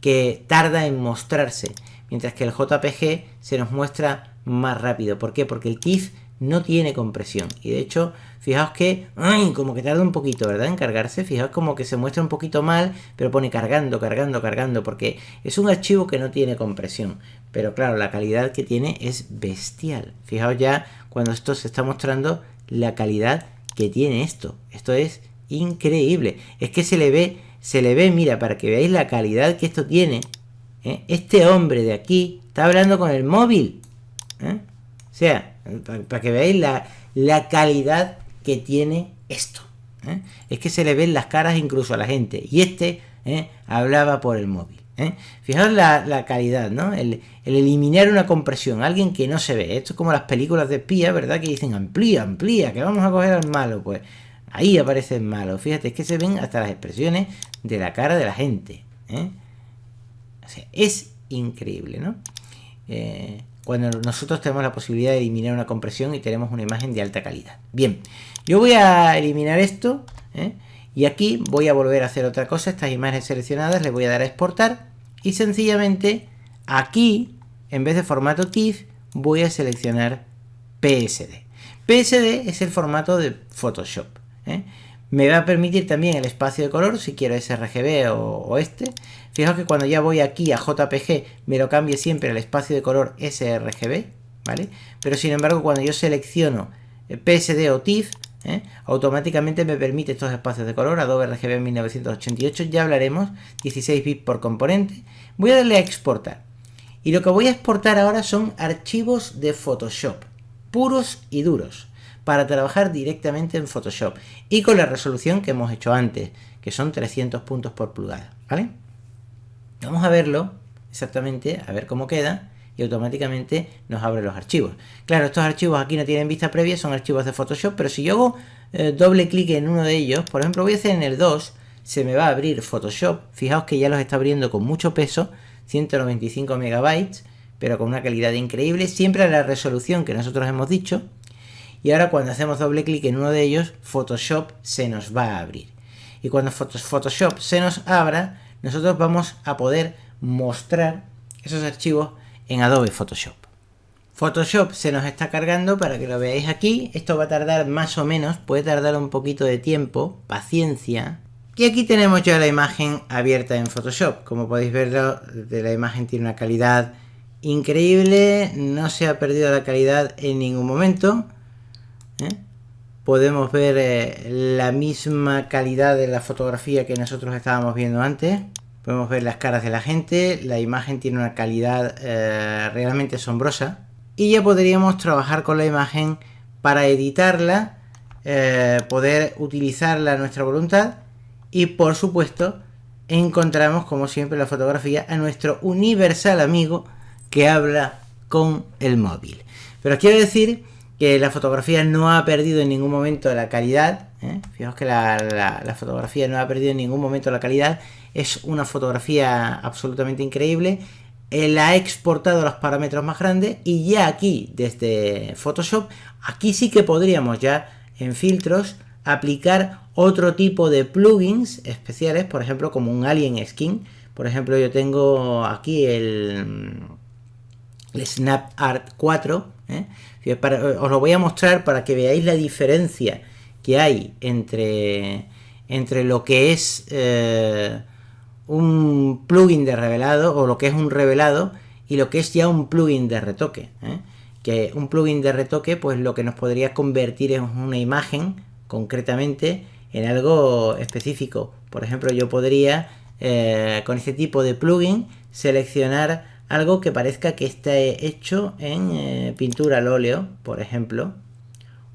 que tarda en mostrarse, mientras que el JPG se nos muestra más rápido. ¿Por qué? Porque el TIFF no tiene compresión. Y de hecho, fijaos que como que tarda un poquito, ¿verdad? En cargarse. Fijaos como que se muestra un poquito mal, pero pone cargando, cargando, cargando, porque es un archivo que no tiene compresión. Pero claro, la calidad que tiene es bestial. Fijaos ya cuando esto se está mostrando la calidad que tiene esto. Esto es increíble. Es que se le ve, mira, para que veáis la calidad que esto tiene. Este hombre de aquí está hablando con el móvil. O sea, para que veáis la calidad que tiene esto. Es que se le ven las caras incluso a la gente. Y este hablaba por el móvil. Fijaos la calidad, ¿no? El eliminar una compresión, alguien que no se ve. Esto es como las películas de espía, ¿verdad? Que dicen amplía, amplía, que vamos a coger al malo. Pues ahí aparece el malo. Fíjate, es que se ven hasta las expresiones de la cara de la gente. O sea, es increíble, ¿no? Cuando nosotros tenemos la posibilidad de eliminar una compresión y tenemos una imagen de alta calidad. Bien, yo voy a eliminar esto, y aquí voy a volver a hacer otra cosa. Estas imágenes seleccionadas les voy a dar a exportar y sencillamente aquí, en vez de formato TIFF, voy a seleccionar PSD. PSD es el formato de Photoshop. Me va a permitir también el espacio de color, si quiero sRGB o este. Fijaos que cuando ya voy aquí a JPG, me lo cambie siempre al espacio de color sRGB, ¿vale? Pero sin embargo, cuando yo selecciono PSD o TIFF, automáticamente me permite estos espacios de color. Adobe RGB 1988, ya hablaremos, 16 bits por componente. Voy a darle a exportar. Y lo que voy a exportar ahora son archivos de Photoshop, puros y duros, para trabajar directamente en Photoshop y con la resolución que hemos hecho antes, que son 300 puntos por pulgada, ¿vale? Vamos a verlo exactamente, a ver cómo queda, y automáticamente nos abre los archivos. Claro, estos archivos aquí no tienen vista previa, son archivos de Photoshop, pero si yo hago doble clic en uno de ellos, por ejemplo voy a hacer en el 2, se me va a abrir Photoshop. Fijaos que ya los está abriendo con mucho peso, 195 megabytes, pero con una calidad increíble, siempre a la resolución que nosotros hemos dicho. Y ahora cuando hacemos doble clic en uno de ellos, Photoshop se nos va a abrir. Y cuando Photoshop se nos abra, nosotros vamos a poder mostrar esos archivos en Adobe Photoshop. Photoshop se nos está cargando para que lo veáis aquí. Esto va a tardar más o menos, puede tardar un poquito de tiempo, paciencia. Y aquí tenemos ya la imagen abierta en Photoshop. Como podéis verlo, la imagen tiene una calidad increíble, no se ha perdido la calidad en ningún momento. Podemos ver la misma calidad de la fotografía que nosotros estábamos viendo antes. Podemos ver las caras de la gente. La imagen tiene una calidad realmente asombrosa. Y ya podríamos trabajar con la imagen para editarla, poder utilizarla a nuestra voluntad. Y por supuesto, encontramos como siempre en la fotografía a nuestro universal amigo que habla con el móvil. Pero quiero decir que la fotografía no ha perdido en ningún momento la calidad. Fijaos que la fotografía no ha perdido en ningún momento la calidad. Es una fotografía absolutamente increíble. La ha exportado a los parámetros más grandes y ya aquí, desde Photoshop, aquí sí que podríamos ya en filtros aplicar otro tipo de plugins especiales, por ejemplo, como un Alien Skin. Por ejemplo, yo tengo aquí el Snap Art 4, os lo voy a mostrar para que veáis la diferencia que hay entre lo que es un plugin de revelado o lo que es un revelado y lo que es ya un plugin de retoque. Que un plugin de retoque, pues lo que nos podría convertir en una imagen concretamente en algo específico. Por ejemplo, yo podría con este tipo de plugin seleccionar algo que parezca que esté hecho en pintura al óleo, por ejemplo,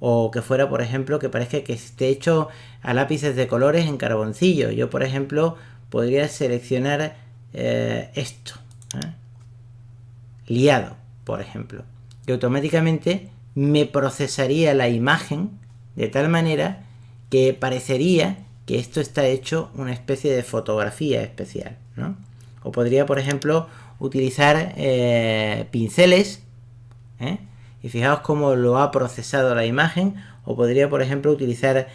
o que fuera, por ejemplo, que parezca que esté hecho a lápices de colores en carboncillo. Yo, por ejemplo, podría seleccionar esto, liado, por ejemplo, que automáticamente me procesaría la imagen de tal manera que parecería que esto está hecho una especie de fotografía especial, ¿no? O podría, por ejemplo, utilizar pinceles, ¿eh? Y fijaos cómo lo ha procesado la imagen. O podría, por ejemplo, utilizar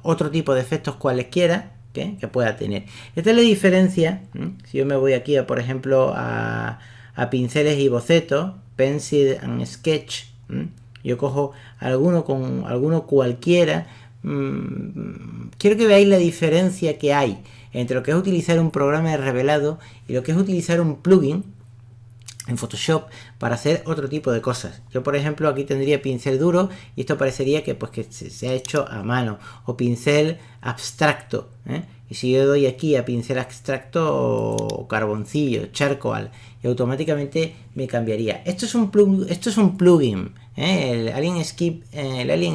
otro tipo de efectos cualesquiera que pueda tener. Esta es la diferencia. Si yo me voy aquí, por ejemplo, a pinceles y bocetos, Pencil and Sketch, yo cojo alguno cualquiera. Quiero que veáis la diferencia que hay entre lo que es utilizar un programa de revelado y lo que es utilizar un plugin en Photoshop para hacer otro tipo de cosas. Yo, por ejemplo, aquí tendría pincel duro y esto parecería que, pues, que se ha hecho a mano, o pincel abstracto, ¿eh? Y si yo doy aquí a pincel abstracto o carboncillo, charcoal, y automáticamente me cambiaría. Esto es un plugin, ¿eh? El Alien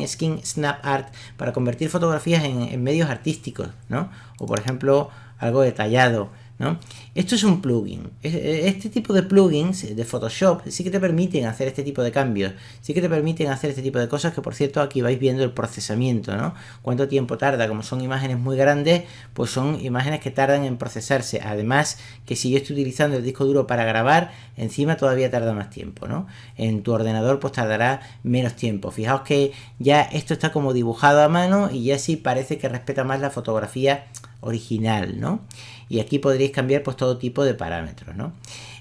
Skin Snap Art, para convertir fotografías en medios artísticos, ¿no? O, por ejemplo, algo detallado, ¿no? Esto es un plugin. Este tipo de plugins de Photoshop sí que te permiten hacer este tipo de cambios, sí que te permiten hacer este tipo de cosas, que por cierto aquí vais viendo el procesamiento, ¿no? Cuánto tiempo tarda. Como son imágenes muy grandes, pues son imágenes que tardan en procesarse. Además, que si yo estoy utilizando el disco duro para grabar, encima todavía tarda más tiempo, ¿no? En tu ordenador pues tardará menos tiempo. Fijaos que ya esto está como dibujado a mano y ya sí parece que respeta más la fotografía original, ¿no? Y aquí podréis cambiar pues todo tipo de parámetros, ¿no?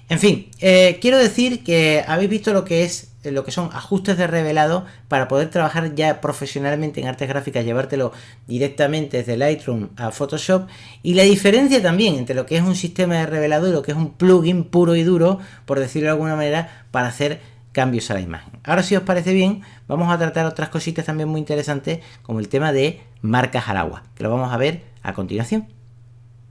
En fin, quiero decir que habéis visto lo que son ajustes de revelado para poder trabajar ya profesionalmente en artes gráficas, llevártelo directamente desde Lightroom a Photoshop, y la diferencia también entre lo que es un sistema de revelado y lo que es un plugin puro y duro, por decirlo de alguna manera, para hacer cambios a la imagen. Ahora, si os parece bien, vamos a tratar otras cositas también muy interesantes, como el tema de marcas al agua, que lo vamos a ver a continuación.